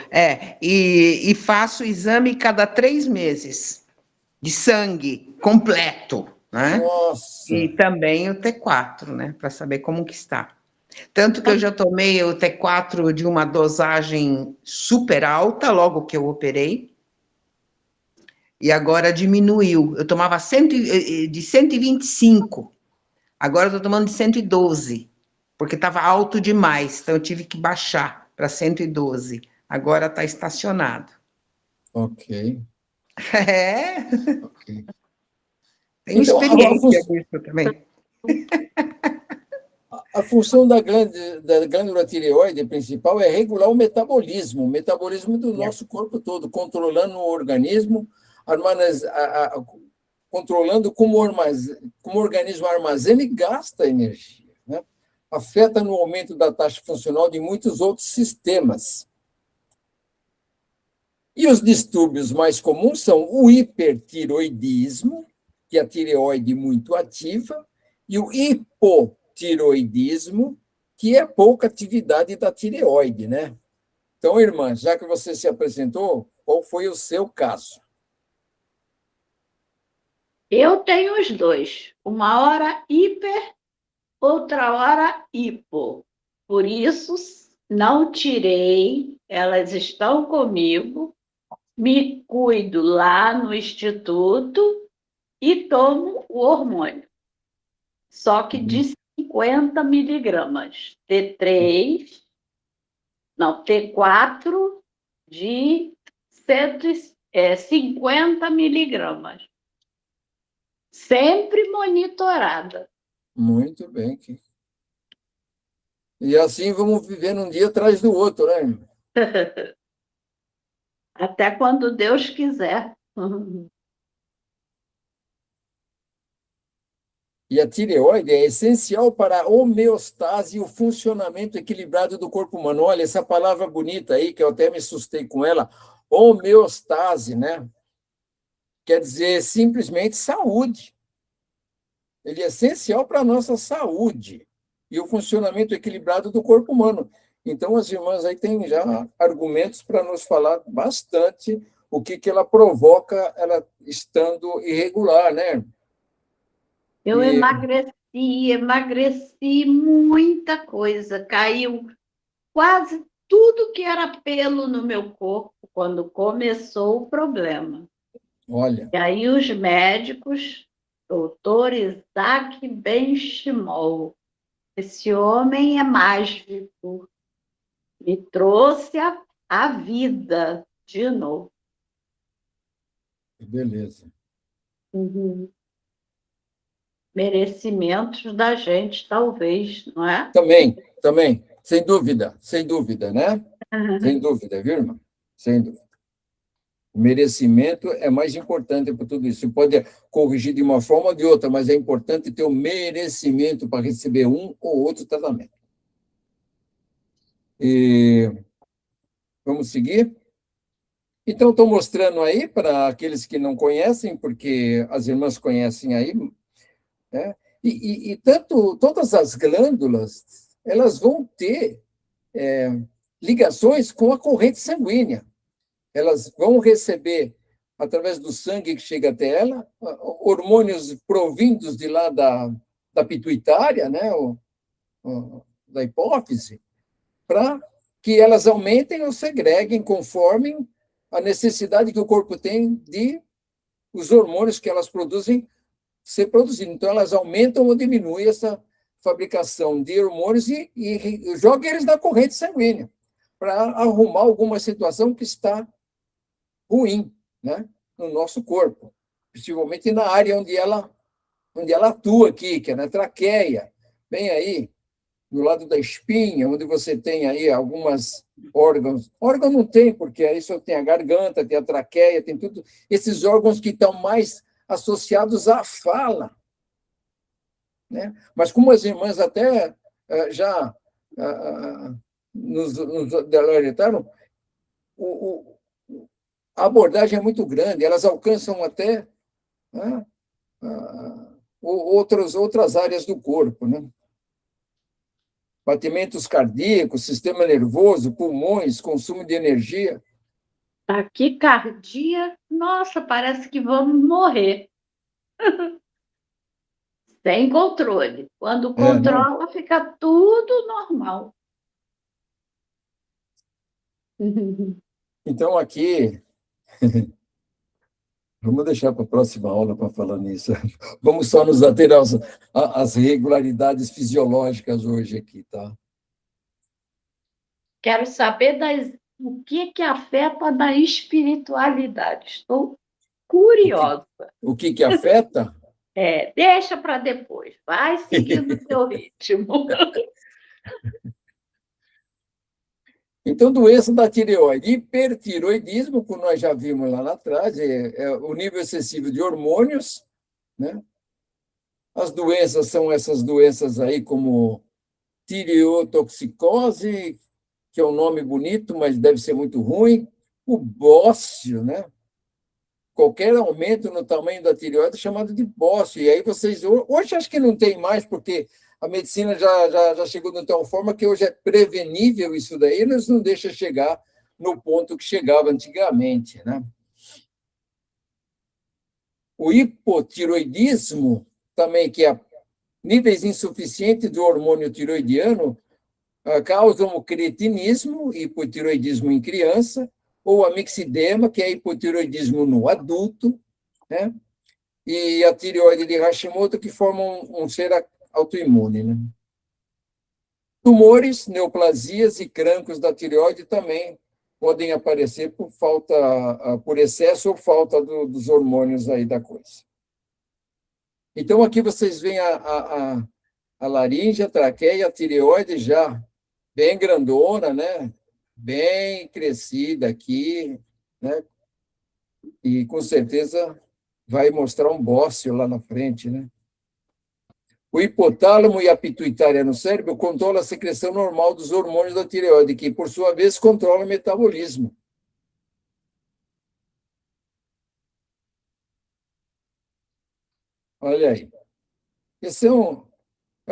E faço exame cada 3 meses, de sangue completo, né? Nossa! E também o T4, né? Para saber como que está. Tanto que eu já tomei o T4 de uma dosagem super alta, logo que eu operei. E agora diminuiu. Eu tomava de 125. Agora eu estou tomando de 112. Porque estava alto demais. Então eu tive que baixar para 112. Agora está estacionado. Ok. Okay. Tenho Então, experiência nisso também. A função da glândula tireoide principal é regular o metabolismo do nosso corpo todo, controlando o organismo, controlando como o organismo armazena e gasta energia, né? Afeta no aumento da taxa funcional de muitos outros sistemas. E os distúrbios mais comuns são o hipertiroidismo, que é a tireoide muito ativa, e o hipotiroidismo, que é pouca atividade da tireoide, né? Então, irmã, já que você se apresentou, qual foi o seu caso? Eu tenho os dois. Uma hora hiper, outra hora hipo. Por isso, não tirei, elas estão comigo, me cuido lá no instituto e tomo o hormônio. Só que de 50 miligramas. T4 de 150 miligramas. Sempre monitorada. Muito bem. E assim vamos vivendo um dia atrás do outro, né? Até quando Deus quiser. E a tireoide é essencial para a homeostase e o funcionamento equilibrado do corpo humano. Olha, essa palavra bonita aí, que eu até me assustei com ela, homeostase, né? Quer dizer simplesmente saúde. Ele é essencial para a nossa saúde e o funcionamento equilibrado do corpo humano. Então, as irmãs aí têm já argumentos para nos falar bastante o que ela provoca, ela estando irregular, né? Eu emagreci muita coisa. Caiu quase tudo que era pelo no meu corpo quando começou o problema. Olha. E aí os médicos, doutor Isaac Benchimol, esse homem é mágico, me trouxe a vida de novo. Beleza. Uhum. Merecimentos da gente, talvez, não é? Também, sem dúvida, né? Sem dúvida, viu, irmã? Sem dúvida. O merecimento é mais importante para tudo isso. Você pode corrigir de uma forma ou de outra, mas é importante ter o merecimento para receber um ou outro tratamento. E vamos seguir? Então, estou mostrando aí para aqueles que não conhecem, porque as irmãs conhecem aí, né? E todas as glândulas, elas vão ter ligações com a corrente sanguínea. Elas vão receber, através do sangue que chega até ela, hormônios provindos de lá da pituitária, né, da hipófise, para que elas aumentem ou segreguem conforme a necessidade que o corpo tem de os hormônios que elas produzem ser produzidos. Então, elas aumentam ou diminuem essa fabricação de hormônios e jogam eles na corrente sanguínea para arrumar alguma situação que está ruim, né, no nosso corpo, principalmente na área onde ela atua aqui, que é na traqueia, bem aí, do lado da espinha, onde você tem aí algumas órgãos. Órgão não tem, porque aí só tem a garganta, tem a traqueia, tem tudo. Esses órgãos que estão mais associados à fala, né? Mas como as irmãs até já nos alertaram, a abordagem é muito grande, elas alcançam até, né, outras áreas do corpo, né? Batimentos cardíacos, sistema nervoso, pulmões, consumo de energia. Taquicardia, nossa, parece que vamos morrer. Sem controle. Quando controla, fica tudo normal. Então, aqui, vamos deixar para a próxima aula para falar nisso. Vamos só nos ater às regularidades fisiológicas hoje aqui, tá? Quero saber o que afeta na espiritualidade. Estou curiosa. O que afeta? Deixa para depois, vai seguindo o teu ritmo. Então, doença da tireoide. Hipertiroidismo, como nós já vimos lá atrás, é o nível excessivo de hormônios, né? As doenças são essas doenças aí, como tireotoxicose, que é um nome bonito, mas deve ser muito ruim. O bócio, né? Qualquer aumento no tamanho da tireoide é chamado de bócio. E aí vocês... Hoje acho que não tem mais, porque a medicina já chegou de tal forma que hoje é prevenível isso daí, eles não deixam chegar no ponto que chegava antigamente, né? O hipotiroidismo, também, que é níveis insuficientes do hormônio tiroidiano, causam o cretinismo, hipotiroidismo em criança, ou a mixidema, que é hipotiroidismo no adulto, né? E a tireoide de Hashimoto, que formam um ser autoimune, né? Tumores, neoplasias e crânicos da tireoide também podem aparecer por falta, por excesso ou falta dos hormônios aí da coisa. Então, aqui vocês veem a laringe, a traqueia, a tireoide já bem grandona, né? Bem crescida aqui, né? E com certeza vai mostrar um bócio lá na frente, né? O hipotálamo e a pituitária no cérebro controlam a secreção normal dos hormônios da tireoide, que, por sua vez, controla o metabolismo. Olha aí. Esse é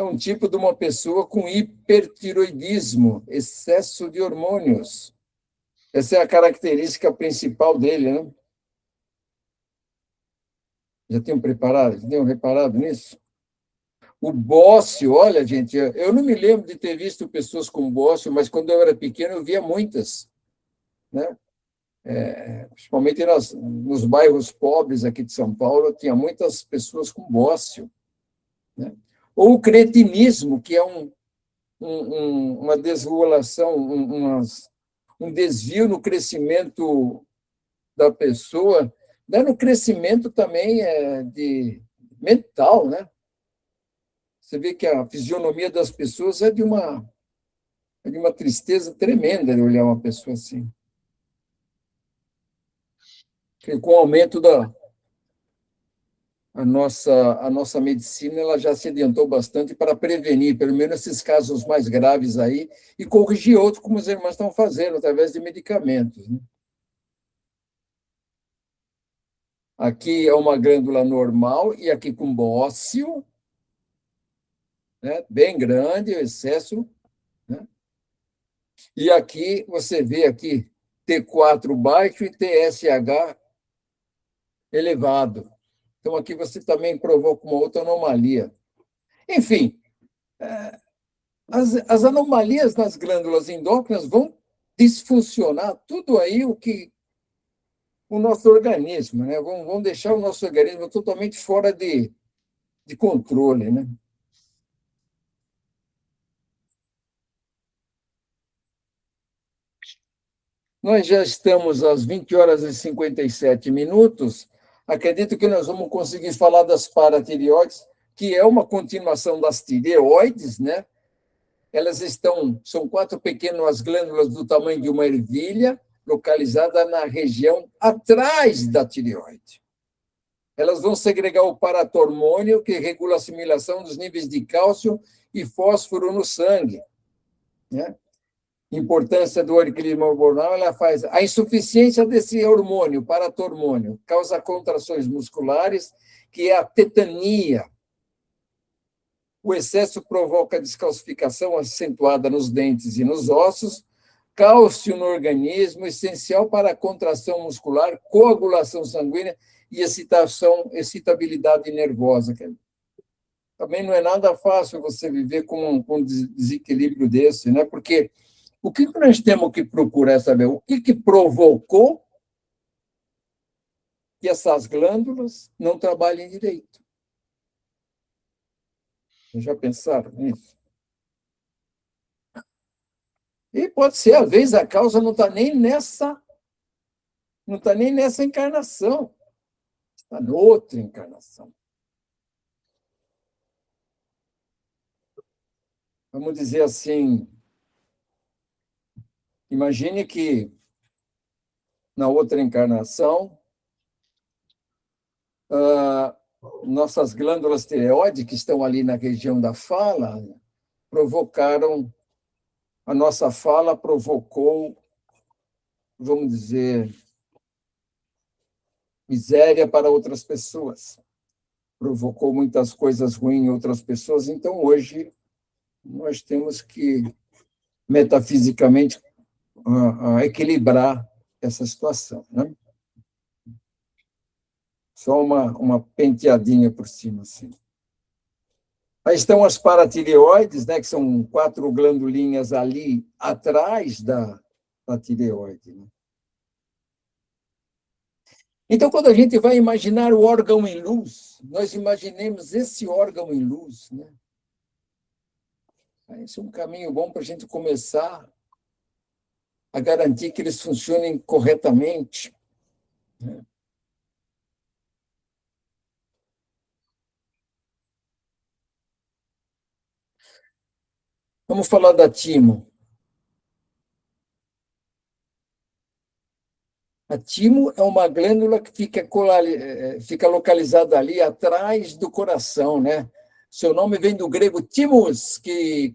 um tipo de uma pessoa com hipertiroidismo, excesso de hormônios. Essa é a característica principal dele, né? Já tinham reparado nisso? O bócio, olha, gente, eu não me lembro de ter visto pessoas com bócio, mas quando eu era pequeno eu via muitas, né? Principalmente nos bairros pobres aqui de São Paulo, tinha muitas pessoas com bócio, né? Ou o cretinismo, que é uma desregulação, um desvio no crescimento da pessoa, né? No crescimento também mental, né? Você vê que a fisionomia das pessoas é de uma tristeza tremenda de olhar uma pessoa assim. Porque com o aumento a nossa medicina, ela já se adiantou bastante para prevenir, pelo menos esses casos mais graves aí, e corrigir outros, como os irmãos estão fazendo, através de medicamentos, né? Aqui é uma glândula normal, e aqui com bócio, né, bem grande, o excesso, né? E aqui, você vê aqui T4 baixo e TSH elevado. Então, aqui você também provoca uma outra anomalia. Enfim, as anomalias nas glândulas endócrinas vão disfuncionar tudo aí o nosso organismo, né? Vão deixar o nosso organismo totalmente fora de controle, né? Nós já estamos às 20 horas e 57 minutos. Acredito que nós vamos conseguir falar das paratireoides, que é uma continuação das tireoides, né? Elas são 4 pequenas glândulas do tamanho de uma ervilha, localizada na região atrás da tireoide. Elas vão segregar o paratormônio, que regula a assimilação dos níveis de cálcio e fósforo no sangue, né? Importância do equilíbrio hormonal, ela faz a insuficiência desse hormônio, paratormônio, causa contrações musculares, que é a tetania. O excesso provoca descalcificação acentuada nos dentes e nos ossos, cálcio no organismo, essencial para a contração muscular, coagulação sanguínea e excitabilidade nervosa. Também não é nada fácil você viver com um desequilíbrio desse, né? Porque o que nós temos que procurar saber? O que provocou que essas glândulas não trabalhem direito? Vocês já pensaram nisso? E pode ser, às vezes, a causa não está nem nessa encarnação, está noutra encarnação. vamos dizer assim, imagine que na outra encarnação, nossas glândulas tireoide, que estão ali na região da fala, provocaram, a nossa fala provocou, vamos dizer, miséria para outras pessoas, provocou muitas coisas ruins em outras pessoas. Então, hoje, nós temos que, metafisicamente, equilibrar essa situação, né? Só uma penteadinha por cima, assim. Aí estão as paratireoides, né, que são 4 glandulinhas ali atrás da tireoide, né? Então, quando a gente vai imaginar o órgão em luz, nós imaginemos esse órgão em luz, né? Esse é um caminho bom para a gente começar a garantir que eles funcionem corretamente, né? Vamos falar da timo. A timo é uma glândula que fica localizada ali atrás do coração, né? Seu nome vem do grego timos, que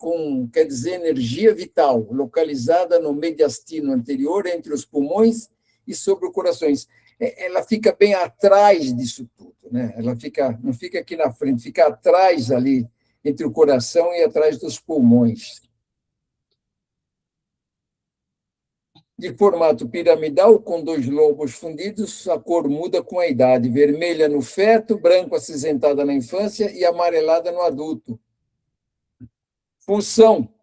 quer dizer energia vital, localizada no mediastino anterior, entre os pulmões e sobre o coração. Ela fica bem atrás disso tudo, né? Ela não fica aqui na frente, fica atrás ali, entre o coração e atrás dos pulmões. De formato piramidal, com 2 lobos fundidos, a cor muda com a idade, vermelha no feto, branco acinzentada na infância e amarelada no adulto. Função,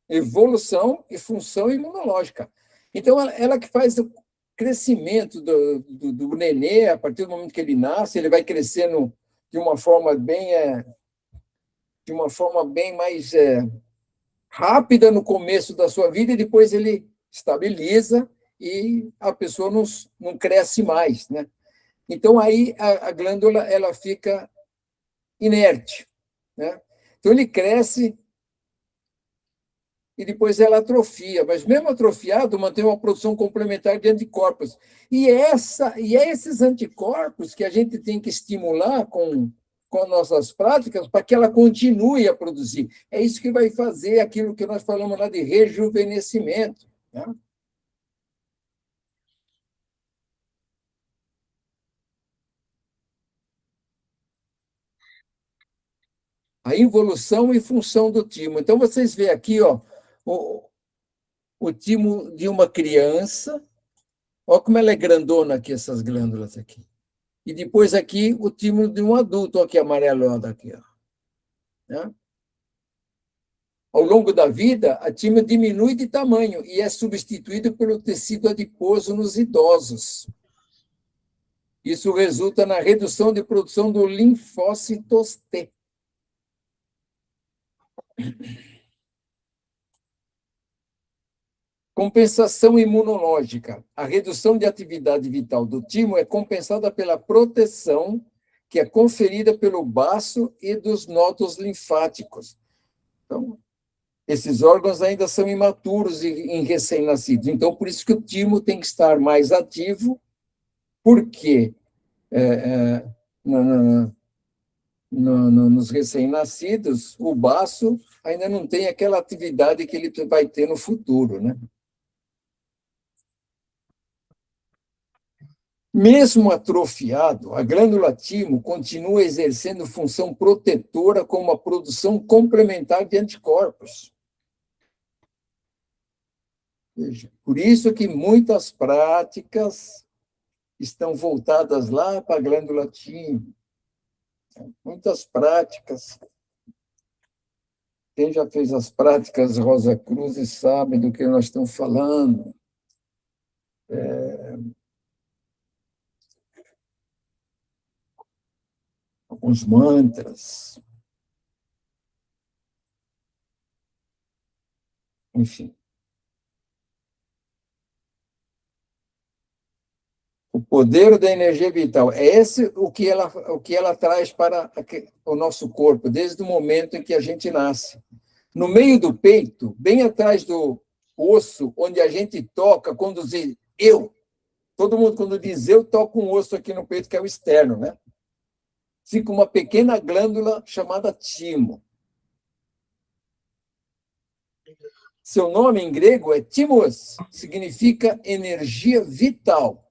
evolução e função imunológica. Então, ela que faz o crescimento do nenê, a partir do momento que ele nasce, ele vai crescendo de uma forma bem mais rápida no começo da sua vida, e depois ele estabiliza e a pessoa não cresce mais, né? Então, aí a glândula ela fica inerte, né? Então, ele cresce e depois ela atrofia, mas mesmo atrofiado, mantém uma produção complementar de anticorpos. E é esses anticorpos que a gente tem que estimular com nossas práticas para que ela continue a produzir. É isso que vai fazer aquilo que nós falamos lá de rejuvenescimento, né? A involução e função do timo. Então, vocês veem aqui, ó, o timo de uma criança. Olha como ela é grandona aqui, essas glândulas aqui. E depois aqui o timo de um adulto, olha que amarelada aqui, ó, né? Ao longo da vida, a timo diminui de tamanho e é substituído pelo tecido adiposo nos idosos. Isso resulta na redução de produção do linfócitos T. Compensação imunológica. A redução de atividade vital do timo é compensada pela proteção que é conferida pelo baço e dos nódulos linfáticos. Então, esses órgãos ainda são imaturos em recém-nascidos. Então, por isso que o timo tem que estar mais ativo, porque nos recém-nascidos, o baço ainda não tem aquela atividade que ele vai ter no futuro, né? Mesmo atrofiado, a glândula timo continua exercendo função protetora como a produção complementar de anticorpos. Veja, por isso que muitas práticas estão voltadas lá para a glândula timo. Muitas práticas. Quem já fez as práticas Rosa Cruz sabe do que nós estamos falando. Alguns mantras. Enfim. O poder da energia vital. É esse o que ela traz para o nosso corpo, desde o momento em que a gente nasce. no meio do peito, bem atrás do osso, onde a gente toca, quando diz eu. Todo mundo, quando diz eu, toca um osso aqui no peito, que é o externo, né? Fica uma pequena glândula chamada timo. Seu nome em grego é timos, significa energia vital.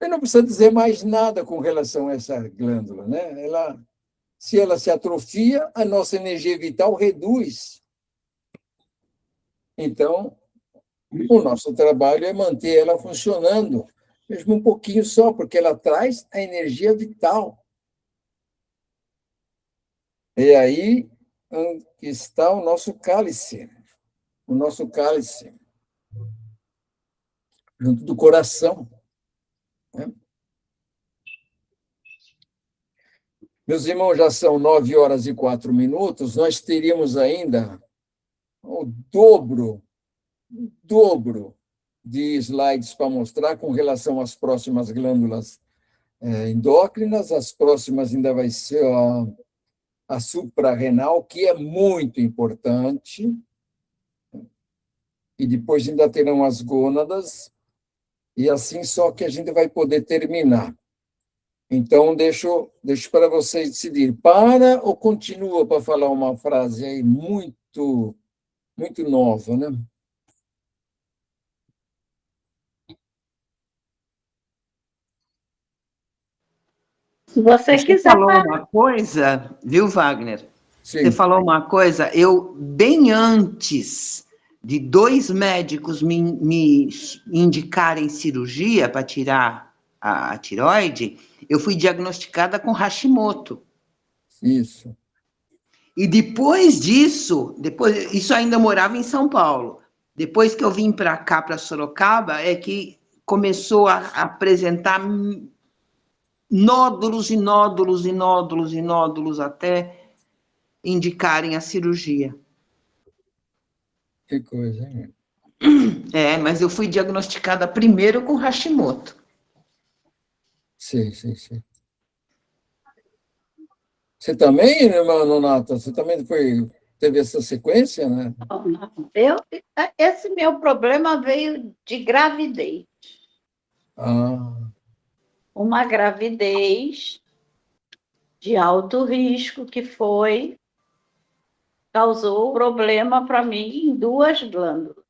Eu não preciso dizer mais nada com relação a essa glândula, né? Se ela se atrofia, a nossa energia vital reduz. Então, o nosso trabalho é manter ela funcionando, mesmo um pouquinho só, porque ela traz a energia vital. E aí está o nosso cálice, junto do coração, né? Meus irmãos, já são 9h04, nós teríamos ainda o dobro de slides para mostrar com relação às próximas glândulas endócrinas, as próximas ainda vai ser a suprarrenal, que é muito importante, e depois ainda terão as gônadas, e assim só que a gente vai poder terminar. Então, deixo para vocês decidir, para ou continua para falar uma frase aí muito, muito nova, né? Se você Você quiser falou parar. uma coisa, viu, Wagner? Sim. Você falou uma coisa, eu, bem antes de 2 médicos me indicarem cirurgia para tirar a tireoide, eu fui diagnosticada com Hashimoto. Isso. E depois disso, isso ainda morava em São Paulo. Depois que eu vim para cá, para Sorocaba, é que começou a apresentar nódulos e nódulos e nódulos e nódulos até indicarem a cirurgia. Que coisa, hein? Mas eu fui diagnosticada primeiro com Hashimoto. Sim. Você também, irmã Nonata? Você também teve essa sequência, né? Esse meu problema veio de gravidez. Uma gravidez de alto risco que causou problema para mim em 2 glândulas,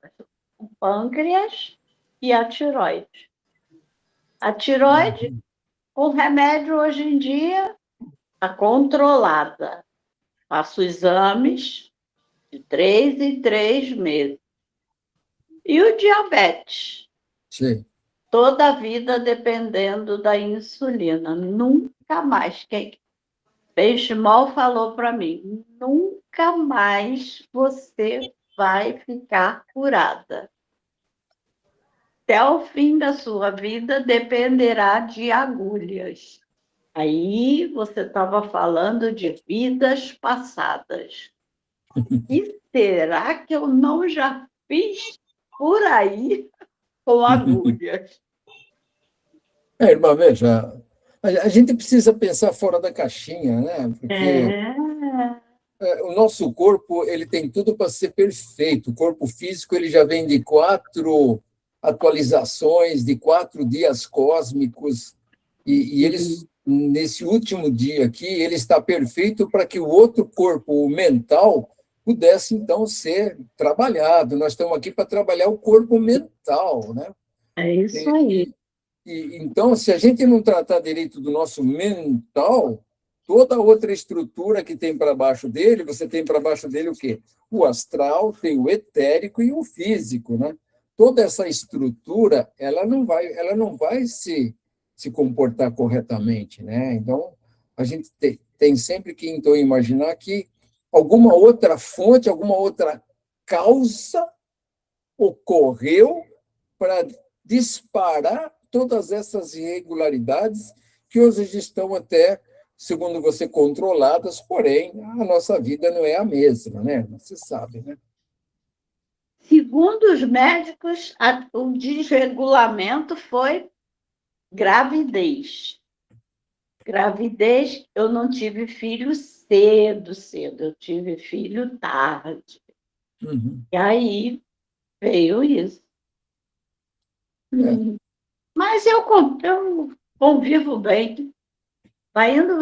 o pâncreas e a tireoide. A tireoide, o remédio hoje em dia está controlada. Faço exames de 3 em 3 meses. E o diabetes? Sim. Toda a vida dependendo da insulina. Nunca mais. Quem Benchimol falou para mim, nunca mais você vai ficar curada. Até o fim da sua vida dependerá de agulhas. Aí você estava falando de vidas passadas. E será que eu não já fiz por aí com agulhas? Irmã, veja, a gente precisa pensar fora da caixinha, né? Porque o nosso corpo ele tem tudo para ser perfeito. O corpo físico ele já vem de 4 atualizações, de 4 dias cósmicos, e eles, nesse último dia aqui, ele está perfeito para que o outro corpo, o mental, pudesse, então, ser trabalhado. Nós estamos aqui para trabalhar o corpo mental, né? É isso aí. Então, se a gente não tratar direito do nosso mental, toda outra estrutura que tem para baixo dele, você tem para baixo dele o quê? O astral, tem o etérico e o físico, né? Toda essa estrutura, ela não vai se comportar corretamente, né? Então, a gente tem sempre que então imaginar que alguma outra fonte, alguma outra causa ocorreu para disparar todas essas irregularidades que hoje estão até, segundo você, controladas, porém, a nossa vida não é a mesma, né? Você sabe, né? Segundo os médicos, o desregulamento foi gravidez. Gravidez, eu não tive filho cedo. Eu tive filho tarde. Uhum. E aí veio isso. Mas eu convivo bem. Vai indo,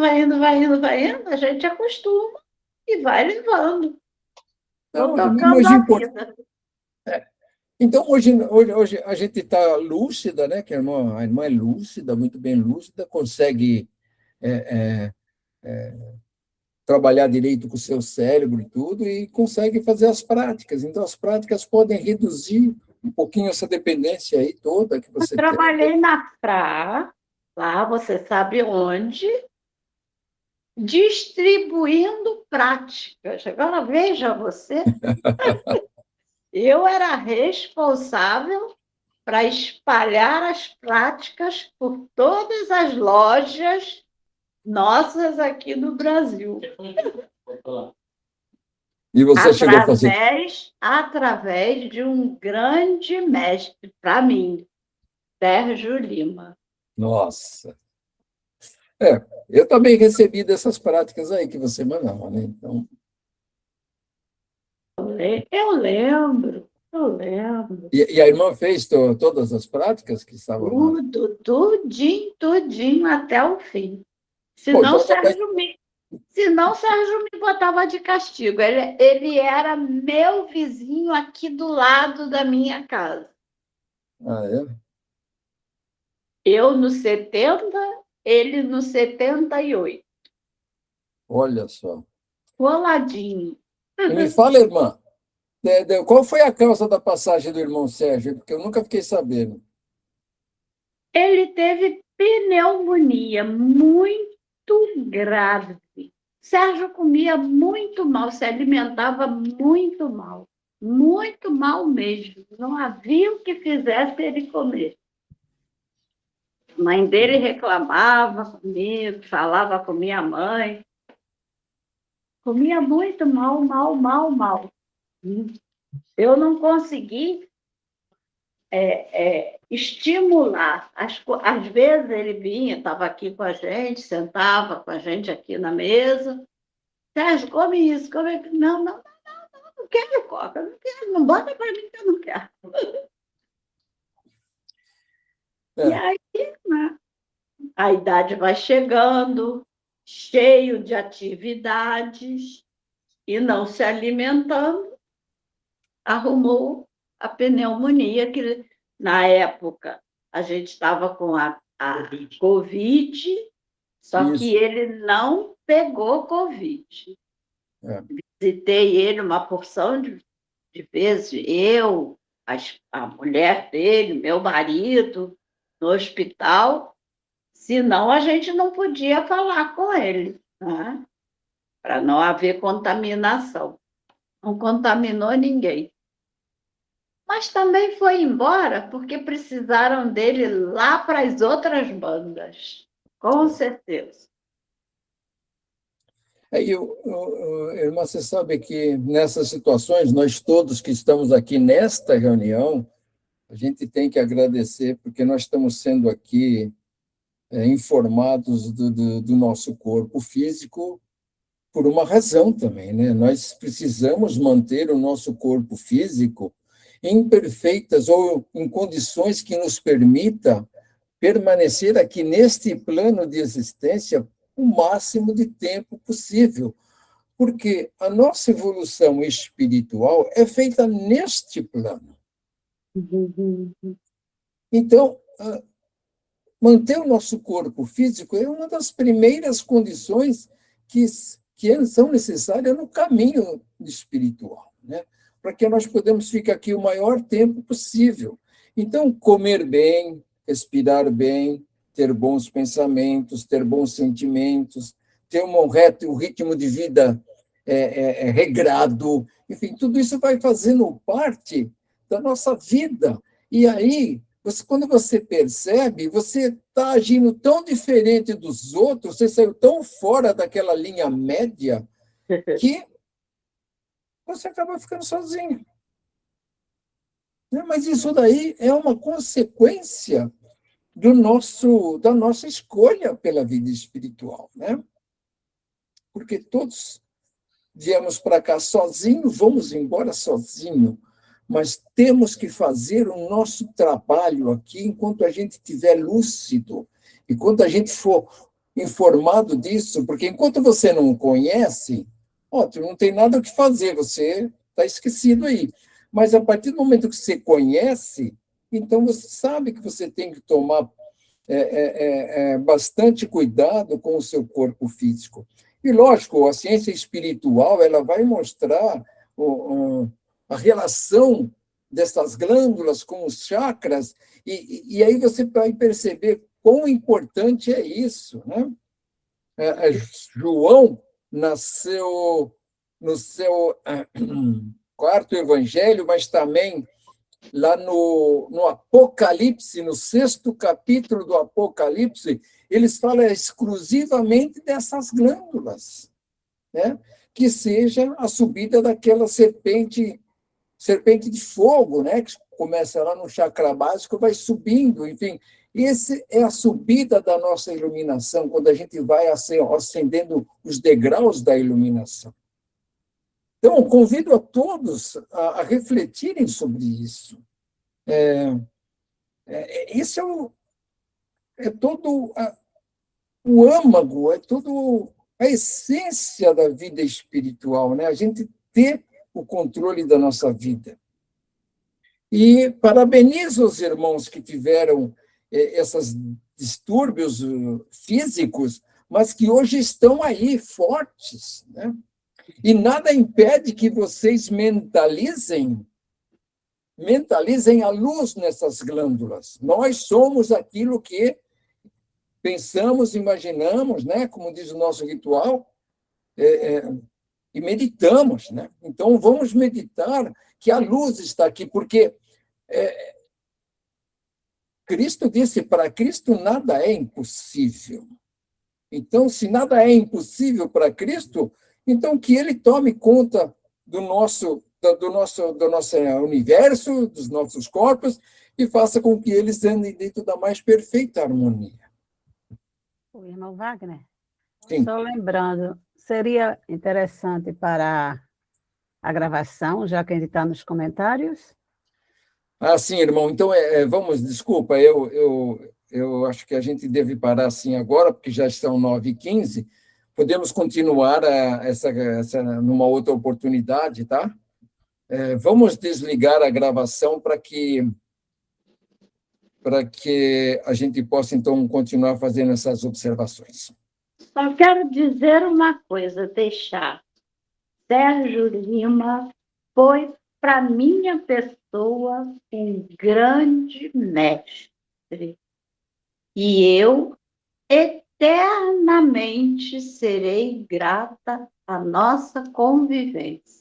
a gente acostuma e vai levando. Estou Não, tocando mas a vida. então, hoje a gente está lúcida, né? Que a irmã é lúcida, muito bem lúcida, consegue trabalhar direito com o seu cérebro e tudo, e consegue fazer as práticas. Então, as práticas podem reduzir um pouquinho essa dependência aí toda que você tem. Trabalhei na FRA, lá você sabe onde, distribuindo práticas. Agora veja você, eu era responsável para espalhar as práticas por todas as lojas nossas aqui no Brasil. E você chegou a fazer. Através de um grande mestre para mim, Sérgio Lima. Nossa! Eu também recebi dessas práticas aí que você mandava, né? Então, Eu lembro. e a irmã fez todas as práticas que estavam lá? Tudinho até o fim. Pô, Senão, então também. Sérgio me botava de castigo. Ele era meu vizinho aqui do lado da minha casa. Ah, é? Eu no 70, ele no 78. Olha só. Coladinho. E me fala, irmã, qual foi a causa da passagem do irmão Sérgio? Porque eu nunca fiquei sabendo. Ele teve pneumonia muito grave. Sérgio comia muito mal, se alimentava muito mal mesmo. Não havia o que fizesse ele comer. A mãe dele reclamava comigo, falava com minha mãe. Comia muito mal. Eu não consegui estimular. Às vezes ele vinha, estava aqui com a gente, sentava com a gente aqui na mesa. Sérgio, come isso, come aquilo. Não quero coca, não quero, não bota para mim que eu não quero. E aí, né, a idade vai chegando, cheio de atividades, e não se alimentando, arrumou a pneumonia, que na época a gente estava com a Covid, só que Isso. ele não pegou Covid. É. Visitei ele uma porção de vezes, eu, a mulher dele, meu marido, no hospital, senão a gente não podia falar com ele, né? Para não haver contaminação. Não contaminou ninguém. Mas também foi embora porque precisaram dele lá para as outras bandas, com certeza. Irmã, você sabe que nessas situações, nós todos que estamos aqui nesta reunião, a gente tem que agradecer, porque nós estamos sendo aqui informados do nosso corpo físico por uma razão também, né? Nós precisamos manter o nosso corpo físico em perfeitas ou em condições que nos permita permanecer aqui neste plano de existência o máximo de tempo possível, porque a nossa evolução espiritual é feita neste plano. Então, manter o nosso corpo físico é uma das primeiras condições que são necessárias no caminho espiritual, né? Para que nós podemos ficar aqui o maior tempo possível. Então, comer bem, respirar bem, ter bons pensamentos, ter bons sentimentos, ter um ritmo de vida regrado, enfim, tudo isso vai fazendo parte da nossa vida. E aí, quando você percebe, você está agindo tão diferente dos outros, você saiu tão fora daquela linha média, que você acaba ficando sozinho. Mas isso daí é uma consequência da nossa escolha pela vida espiritual, né? Porque todos viemos para cá sozinhos, vamos embora sozinho, mas temos que fazer o nosso trabalho aqui enquanto a gente estiver lúcido, enquanto a gente for informado disso, porque enquanto você não conhece, ótimo, não tem nada o que fazer, você está esquecido aí. Mas a partir do momento que você conhece, então você sabe que você tem que tomar bastante cuidado com o seu corpo físico. E, lógico, a ciência espiritual ela vai mostrar a relação dessas glândulas com os chakras, e aí você vai perceber quão importante é isso, né? João nasceu no seu quarto evangelho, mas também lá no Apocalipse, no 6º capítulo do Apocalipse, eles falam exclusivamente dessas glândulas, né? Que seja a subida daquela serpente de fogo, né? Que começa lá no chakra básico, vai subindo, enfim. Essa é a subida da nossa iluminação, quando a gente vai ascendendo os degraus da iluminação. Então, convido a todos a refletirem sobre isso. Isso é todo o âmago, é todo a essência da vida espiritual, né? A gente ter o controle da nossa vida. E parabenizo os irmãos que tiveram esses distúrbios físicos, mas que hoje estão aí fortes, né? E nada impede que vocês mentalizem a luz nessas glândulas. Nós somos aquilo que pensamos, imaginamos, né? Como diz o nosso ritual, e meditamos, né? Então, vamos meditar que a luz está aqui, porque Cristo disse, para Cristo nada é impossível. Então, se nada é impossível para Cristo, então que Ele tome conta do nosso universo, dos nossos corpos, e faça com que eles andem dentro da mais perfeita harmonia. O irmão Wagner, Sim. só lembrando, seria interessante parar a gravação, já que a gente está nos comentários? Sim, irmão. Então, vamos, desculpa, eu acho que a gente deve parar assim agora, porque já são 9h15. Podemos continuar essa numa outra oportunidade, tá? Vamos desligar a gravação para que a gente possa, então, continuar fazendo essas observações. Só quero dizer uma coisa, deixar. Sérgio Lima foi, para minha pessoa, um grande mestre. E eu eternamente serei grata à nossa convivência.